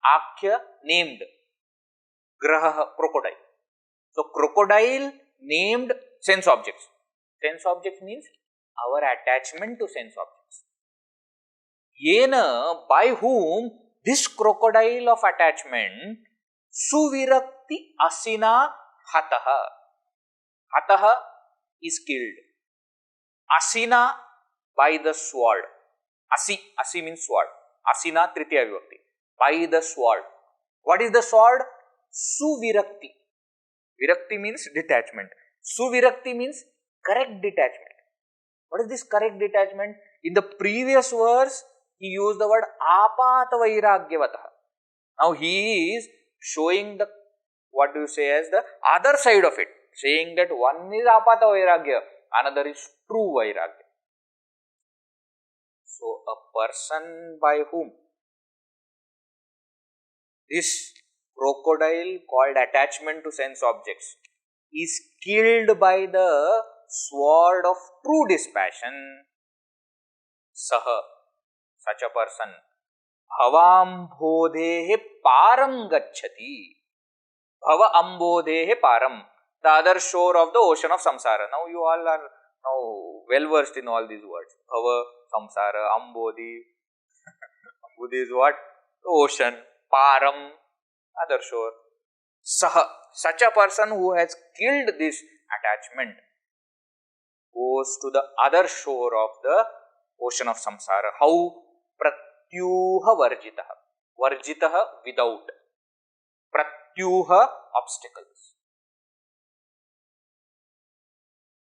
akhya, named, graho, crocodile. So crocodile named sense objects. Sense objects means our attachment to sense objects. Yena, by whom this crocodile of attachment, suviraktyasinā hataḥ. Hataḥ is killed. Asina, by the sword. Asi means sword. Asina tritiya vibhakti. By the sword. What is the sword? Suvirakti. Virakti means detachment. Suvirakti means correct detachment. What is this correct detachment? In the previous verse, he used the word āpātavairāgyavato. Now he is showing the, what do you say, as the other side of it. Saying that one is āpātavairāgya, another is true vairagya. So a person by whom this crocodile called attachment to sense objects is killed by the sword of true dispassion, saha, such a person, bhavāmbhodheḥ pāraṃ gacchati. Bhavāmbhodheḥ pāraṃ, the other shore of the ocean of samsara. Now you all are now well versed in all these words. Bhava, samsara, ambodhi. Ambodhi is what? The ocean. Pāraṃ, other shore. Saha, such a person who has killed this attachment goes to the other shore of the ocean of samsara. How? Pratyūhavarjitaḥ. Varjitaḥ, without. Pratyūha, obstacles.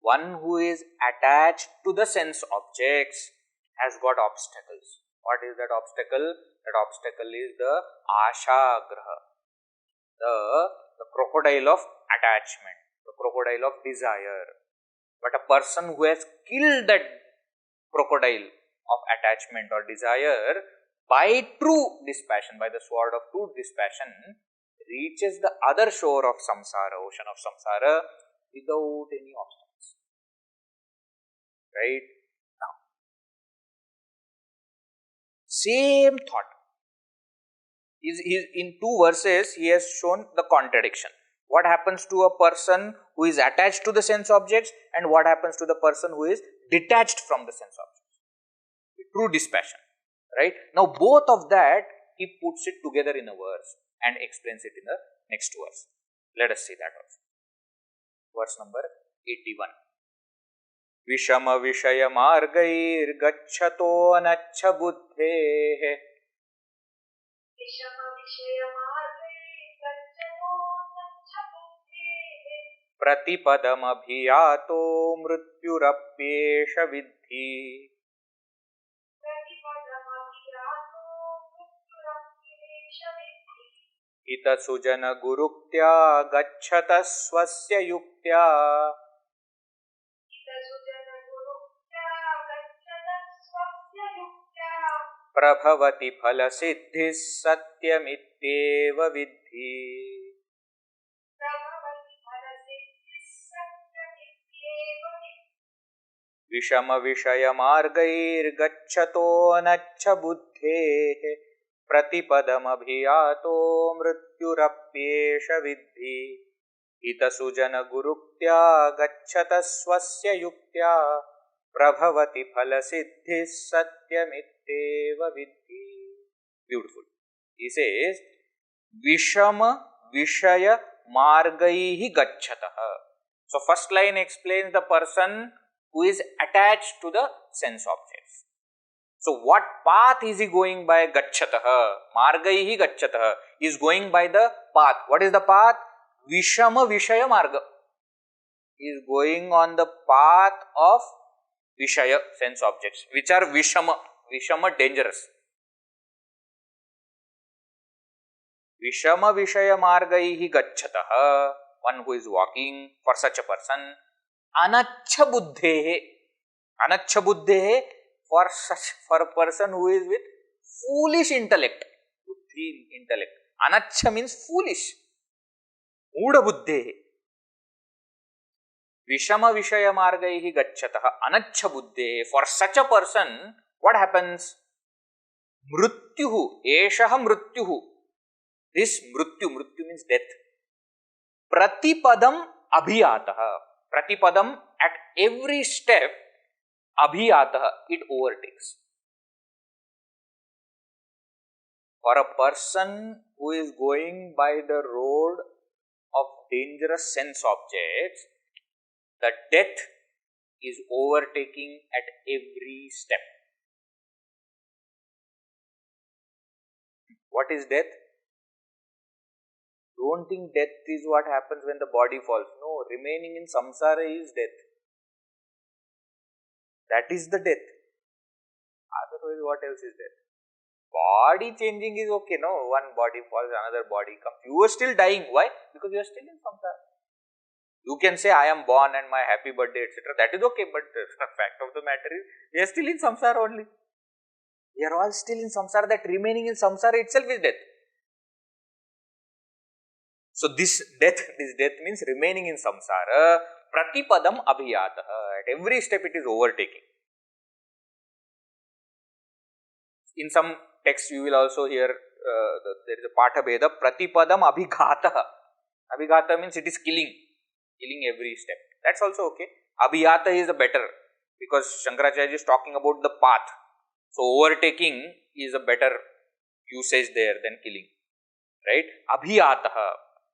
One who is attached to the sense objects has got obstacles. What is that obstacle? That obstacle is the āśāgraho, the crocodile of attachment, the crocodile of desire. But a person who has killed that crocodile of attachment or desire by true dispassion, by the sword of true dispassion, reaches the other shore of samsara, ocean of samsara, without any obstacles. Right? Now, same thought. In two verses, he has shown the contradiction. What happens to a person who is attached to the sense objects and what happens to the person who is detached from the sense objects. True dispassion. Right? Now, both of that, he puts it together in a verse and explains it in the next verse. Let us see that also. Verse number 81. Vishama viṣayamārgairgacchato nānyaḥ buddheḥ. Pratipadamabhiyāto mṛtyurapyeṣa vidhi. Ita sujana guruktya gacchata svasya yuktya. Prabhavati phala siddhis satyamityeva vidhi. Vishama viṣayamārgairgacchato nānyaḥ buddheḥ. Pratipadamabhiyāto mṛtyurapyeṣa vidhi. Ita sujana guruktya gacchata svasya yuktya. Prabhavati phala siddhis satyamityeva vidhi. Beautiful. He says, Vishama viṣayamārgaihi gacchataḥ. So first line explains the person who is attached to the sense objects. So what path is he going by? Gacchataḥ. Mārgaihi gacchataḥ. He is going by the path. What is the path? Vishama viṣayamārga. He is going on the path of viṣaya, sense objects, which are vishama. Vishama, dangerous. Vishama viṣayamārgaihi gacchataḥ. One who is walking, for such a person. Anaccha buddheḥ. Anaccha buddheḥ, for a person who is with foolish intellect. Buddhi, intellect. Anaccha means foolish. Mūda buddheḥ. Vishama Vishaya Margaihi Gachatah Anachcha Buddhe. For such a person, what happens? Mṛtyuhu. Eshaha mṛtyuhu. This mṛtyu means death. Pratipadamabhiyātah. Pratipadam, at every step, abhiyātah, it overtakes. For a person who is going by the road of dangerous sense objects, the death is overtaking at every step. What is death? Don't think death is what happens when the body falls. No, remaining in samsara is death. That is the death. Otherwise, what else is death? Body changing is okay, no? One body falls, another body comes. You are still dying. Why? Because you are still in samsara. You can say, I am born and my happy birthday, etc. That is okay, but the fact of the matter is, we are still in samsara only. We are all still in samsara. That remaining in samsara itself is death. So this death means remaining in samsara. Pratipadam abhiyātah. At every step it is overtaking. In some texts you will also hear there is a patha bheda. Pratipadam abhigātah. Abhigātah means it is killing every step. That's also okay. Abhiyātah is the better, because Shankaracharya is talking about the path. So overtaking is a better usage there than killing. Right? Abhiyātah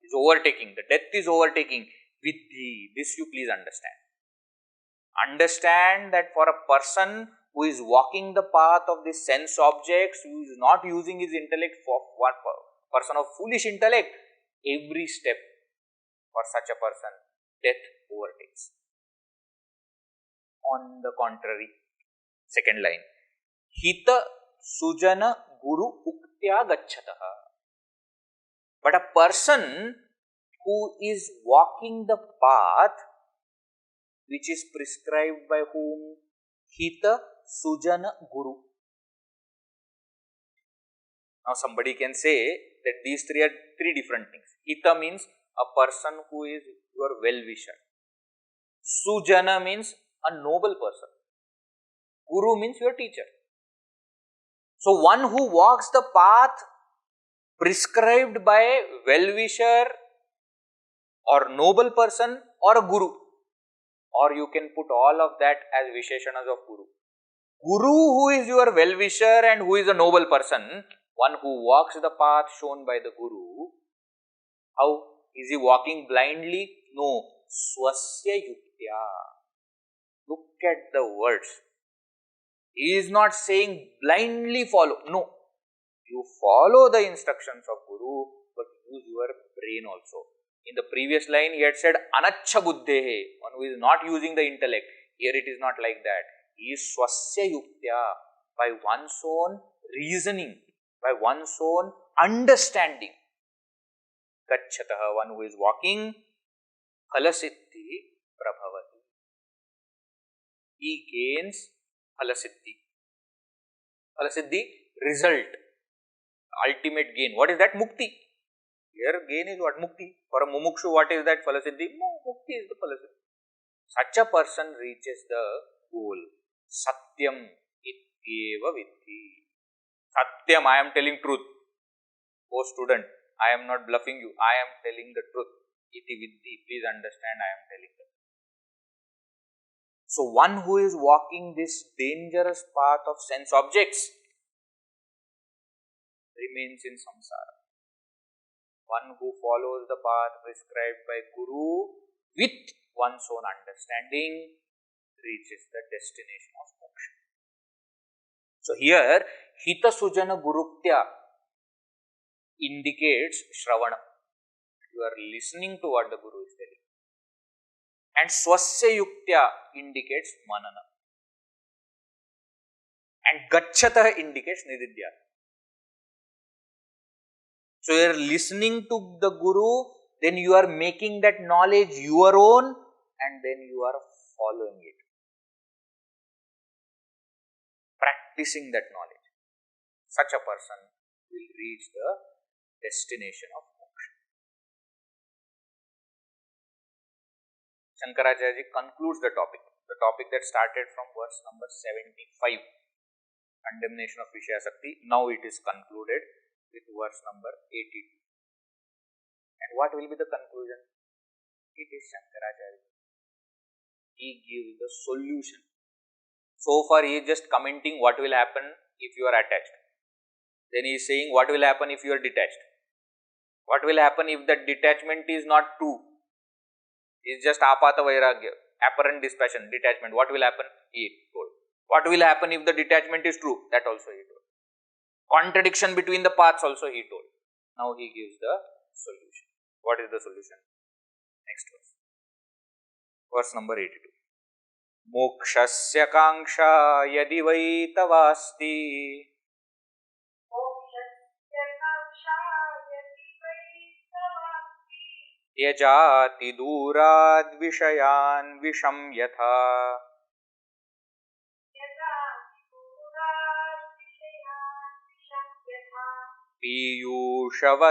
is overtaking. The death is overtaking. Vidhi. This you please understand. Understand that for a person who is walking the path of the sense objects, who is not using his intellect, for one person of foolish intellect, every step for such a person, death overtakes. On the contrary, second line, Hita Sujana Guru Uktya Gachatah. But a person who is walking the path which is prescribed by whom? Hita Sujana Guru. Now somebody can say that these three are three different things. Hita means a person who is your well-wisher. Sujana means a noble person. Guru means your teacher. So one who walks the path prescribed by well-wisher or noble person or a guru, or you can put all of that as visheshanas of guru. Guru, who is your well-wisher and who is a noble person, one who walks the path shown by the guru. How? Is he walking blindly? No. Swasya yuktya. Look at the words. He is not saying blindly follow. No. You follow the instructions of guru, but use your brain also. In the previous line, he had said anachcha buddhehe, one who is not using the intellect. Here it is not like that. He is swasya yuktya, by one's own reasoning, by one's own understanding. Gacchataha, one who is walking, phalasiddhi prabhavati. He gains phalasiddhi. Phalasiddhi, result, ultimate gain. What is that? Mukti. Here gain is what? Mukti. For a mumukṣū, what is that phalasiddhi? Mukti is the phalasiddhi. Such a person reaches the goal. Satyam ityeva vidhi. Satyam, I am telling truth. Oh student, I am not bluffing you. I am telling the truth. Iti vidhi. Please understand, I am telling the truth. So one who is walking this dangerous path of sense objects remains in samsara. One who follows the path prescribed by guru with one's own understanding reaches the destination of moksha. So here, Hita Sujana Guruktya indicates Shravana. You are listening to what the guru is telling. And Swasya Yuktya indicates Manana. And Gacchata indicates Nigṛhya. So you are listening to the guru, then you are making that knowledge your own, and then you are following it. Practicing that knowledge. Such a person will reach the destination of moksha. Shankaracharya concludes the topic that started from verse number 75, condemnation of Viṣayāsakti. Now it is concluded with verse number 82. And what will be the conclusion? It is Shankaracharya. He gives the solution. So far he is just commenting what will happen if you are attached. Then he is saying what will happen if you are detached. What will happen if the detachment is not true? It is just āpātavairāgyavato, apparent dispassion, detachment. What will happen? He told. What will happen if the detachment is true? That also he told. Contradiction between the paths also he told. Now he gives the solution. What is the solution? Next verse. Verse number 82. Mokṣasya kāṅśha yadi vai tavāsti त्यजाति दूराद् विषयान् विषं यथा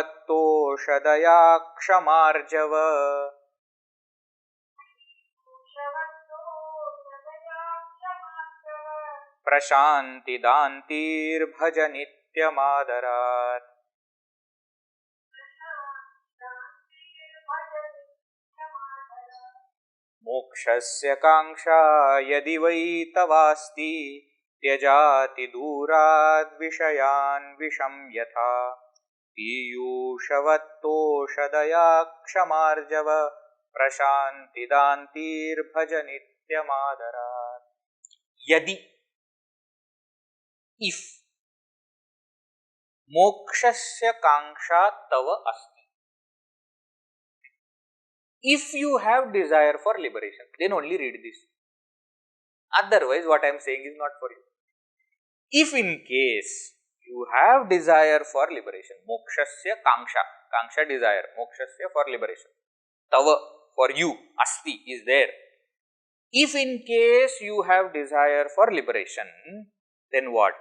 पीयूषवत्तोषधया क्षमार्जव प्रशान्तिदान्तिर्भज नित्यमादरात्. मोक्षस्य काङ्क्षा यदि वै तवास्ति त्यजाति दूराद् विषयान् विषं यथा पीयूषवत्तोषधया क्षमार्जव प्रशान्तिदान्तिर्भज नित्यमादरात्. यदि, if, mokshasya kaṅksha tava asti, if you have desire for liberation, then only read this. Otherwise what I am saying is not for you. If in case you have desire for liberation, mokshasya kaṅksha, kaṅksha desire, mokshasya for liberation, tava for you, asti is there. If in case you have desire for liberation, then what?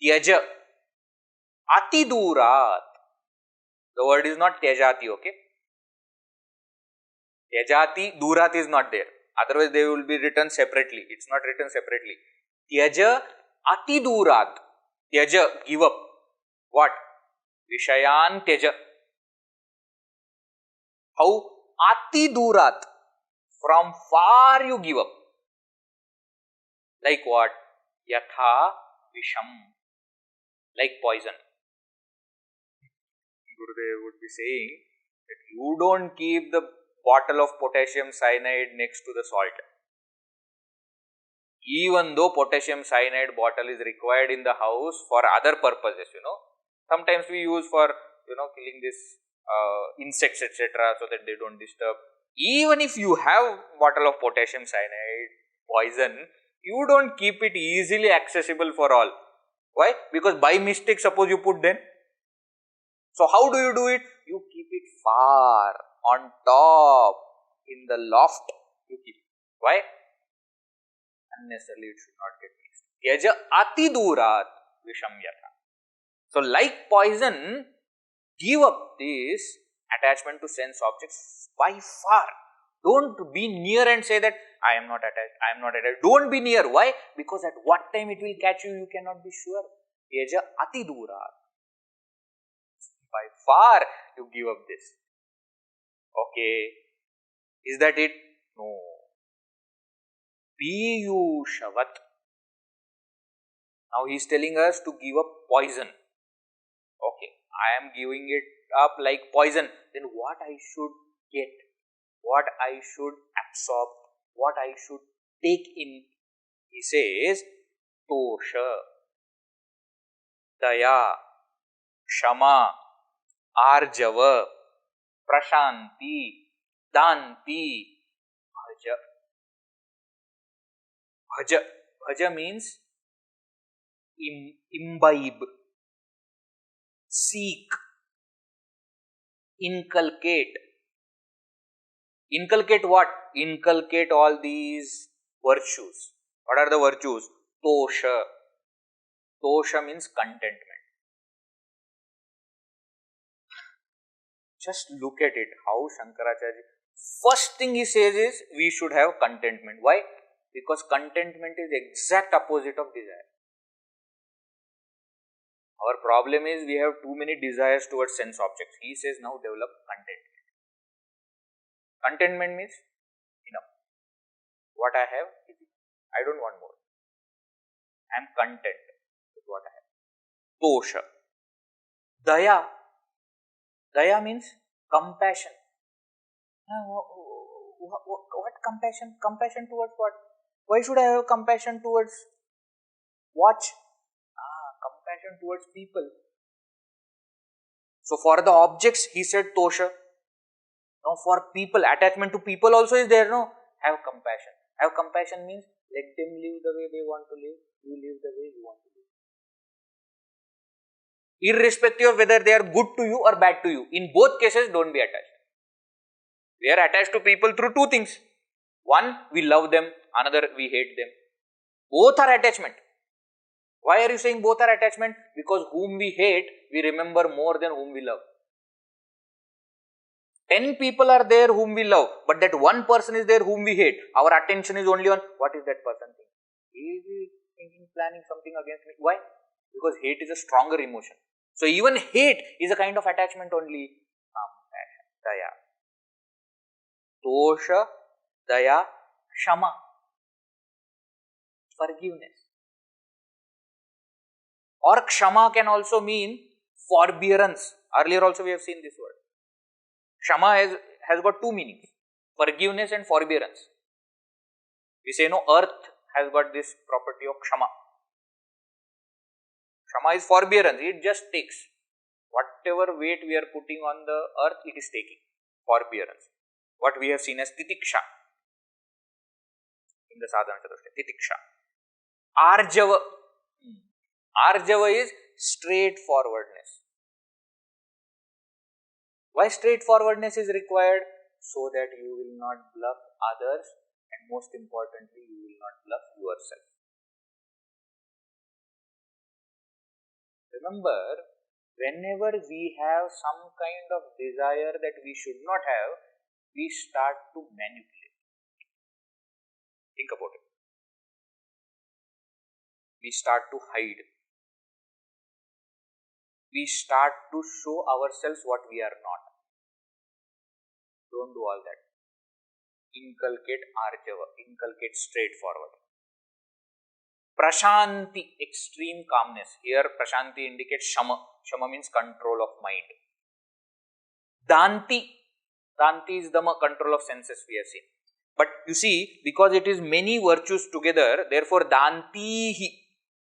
Tyaja ati durat. The word is not tyajati, okay? Tyajati, durat is not there. Otherwise they will be written separately. It's not written separately. Tyaja ati durat. Tyaja, give up. What? Viṣayān tyaja. How? Ati durat. From far you give up. Like what? Yatha visham. Like poison. Gurudev would be saying that you don't keep the bottle of potassium cyanide next to the salt. Even though potassium cyanide bottle is required in the house for other purposes, sometimes we use for, killing this insects, etc., so that they don't disturb. Even if you have bottle of potassium cyanide, poison, you don't keep it easily accessible for all. Why? Because by mistake, suppose you put then. So how do you do it? You keep it far, on top, in the loft, you keep it. Why? Unnecessarily it should not get mixed. Tyaja ati durat visham yatha. So like poison, give up this attachment to sense objects by far. Don't be near and say that I am not attached, I am not attached. Don't be near. Why? Because at what time it will catch you, you cannot be sure. Tyaja ati durat. By far you give up this. Okay. Is that it? No. Piyushavat. Now he is telling us to give up poison. Okay. I am giving it up like poison. Then what I should get? What I should absorb? What I should take in? He says, Tosha, Daya, Shama, Arjava, Prashanti, Danti, Bhaja. Bhaja. Bhaja means imbibe, seek, inculcate. Inculcate what? Inculcate all these virtues. What are the virtues? Tosha. Tosha means contentment. Just look at it, how Shankaracharya. First thing he says is, we should have contentment. Why? Because contentment is exact opposite of desire. Our problem is we have too many desires towards sense objects. He says now develop contentment. Contentment means enough. What I have is enough. I don't want more. I am content with what I have. Tosha. Daya. Daya means compassion. What compassion? Compassion towards what? Why should I have compassion towards watch? Compassion towards people. So for the objects, he said tosha. Now for people, attachment to people also is there, no? Have compassion. Have compassion means let them live the way they want to live. You live the way you want to live. Irrespective of whether they are good to you or bad to you. In both cases, don't be attached. We are attached to people through two things. One, we love them. Another, we hate them. Both are attachment. Why are you saying both are attachment? Because whom we hate, we remember more than whom we love. 10 people are there whom we love, but that one person is there whom we hate. Our attention is only on what is that person thinking. Is he thinking, planning something against me? Why? Because hate is a stronger emotion. So even hate is a kind of attachment only. Daya. Tosha, daya, kshama. Forgiveness. Or kshama can also mean forbearance. Earlier also we have seen this word. Kshama has got two meanings. Forgiveness and forbearance. We say no, earth has got this property of kshama. Kshama is forbearance. It just takes. Whatever weight we are putting on the earth, it is taking. Forbearance. What we have seen as titiksha. In the sadhana chatushtaya. Titiksha. Arjava. Arjava is straightforwardness. Why straightforwardness is required? So that you will not bluff others and most importantly, you will not bluff yourself. Remember, whenever we have some kind of desire that we should not have, we start to manipulate. Think about it. We start to hide. We start to show ourselves what we are not. Don't do all that. Inculcate arjava, inculcate straightforward. Prashanti, extreme calmness. Here prashanti indicates shama. Shama means control of mind. Danti, danti is the control of senses we have seen. But you see, because it is many virtues together, therefore dantihi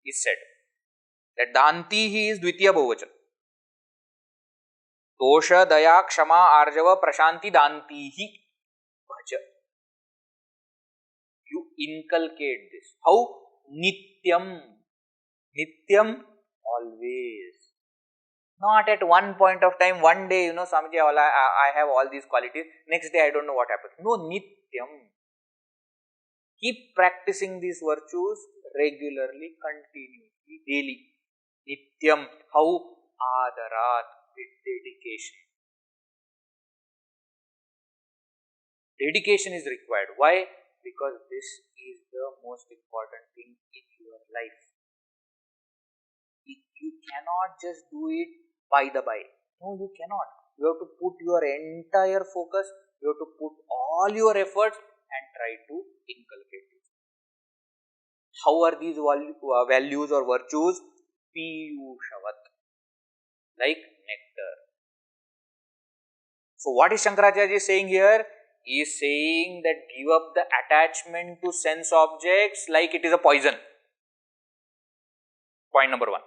is said. That dantihi is dvitiya bahuvachan. Tosha, daya, kshama, arjava, prashanti, dantihi. Bhaja. You inculcate this. How? Nityam. Nityam, always. Not at one point of time, one day, Swamiji, I have all these qualities. Next day, I don't know what happens. No, nityam. Keep practicing these virtues regularly, continuously, daily. Nityam. How? Ādarat. With dedication. Dedication is required. Why? Because this is the most important thing in your life. You cannot just do it by the by. No, you cannot. You have to put your entire focus, you have to put all your efforts and try to inculcate it. How are these values or virtues? Piyushavat. Like nectar. So what is Shankaracharya saying here? He is saying that give up the attachment to sense objects like it is a poison. Point number 1.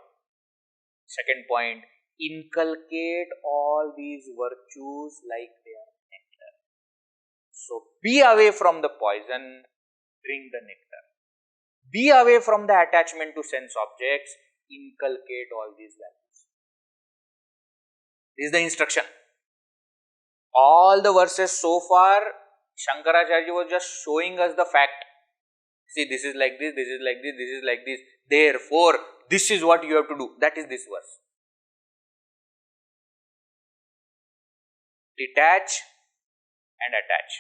Second point, inculcate all these virtues like they are nectar. So be away from the poison, drink the nectar. Be away from the attachment to sense objects, inculcate all these values. This is the instruction. All the verses so far, Shankaracharya was just showing us the fact. See, this is like this, this is like this, this is like this. Therefore, this is what you have to do. That is this verse. Detach and attach.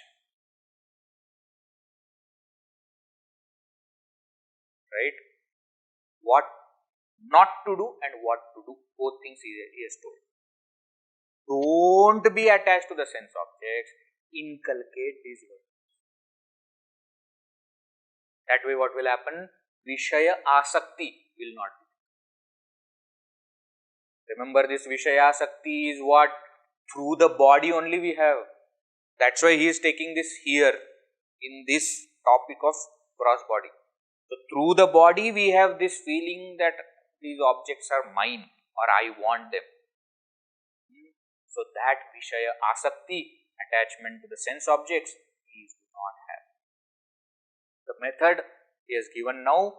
Right? What not to do and what to do, both things he has told. Don't be attached to the sense objects, inculcate these words. That way what will happen? Viṣayāśāmahāpāśādyo will not be. Remember, this viṣayāśāmahāpāśādyo is what? Through the body only we have. That's why he is taking this here in this topic of gross body. So through the body we have this feeling that these objects are mine or I want them. So that viṣayāśāmahāpāśādyo, attachment to the sense objects, these do not have. The method he has given now,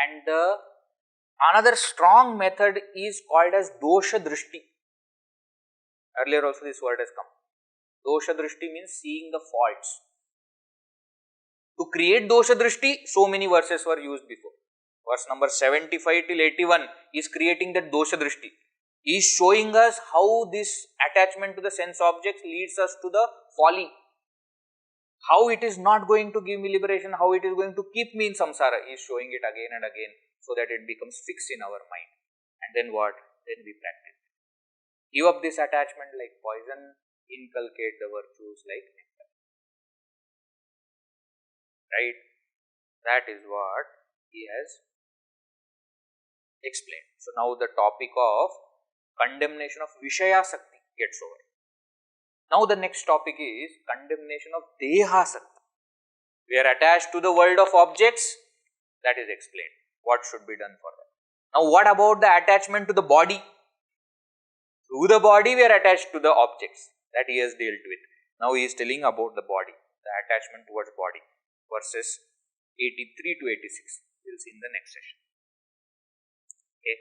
and another strong method is called as dosha drishti. Earlier also this word has come. Dosha drishti means seeing the faults. To create dosha drishti, so many verses were used before. Verse number 75 till 81 is creating that dosha drishti. He is showing us how this attachment to the sense objects leads us to the folly. How it is not going to give me liberation, how it is going to keep me in samsara. He is showing it again and again so that it becomes fixed in our mind. And then what? Then we practice. Give up this attachment like poison, inculcate the virtues like nectar. Right? That is what he has explained. So now the topic of condemnation of viṣayāsakti gets over. Now the next topic is condemnation of dehāsakti. We are attached to the world of objects. That is explained. What should be done for that. Now what about the attachment to the body? Through the body we are attached to the objects. That he has dealt with. Now he is telling about the body, the attachment towards body. Verses 83 to 86. We will see in the next session. Okay.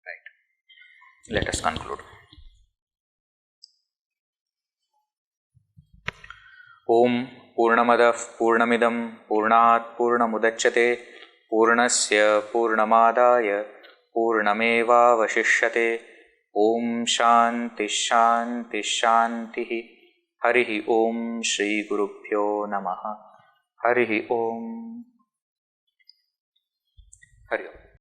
Right. Let us conclude. Om Purnamadah Purnamidam Purnat Purnamudachyate Purnasya Purnamadaya Purnameva Vashishyate. Om Shanti Shanti Shanti. Harihi Om Shri Gurubhyo Namaha. Harihi Om. Hari Om.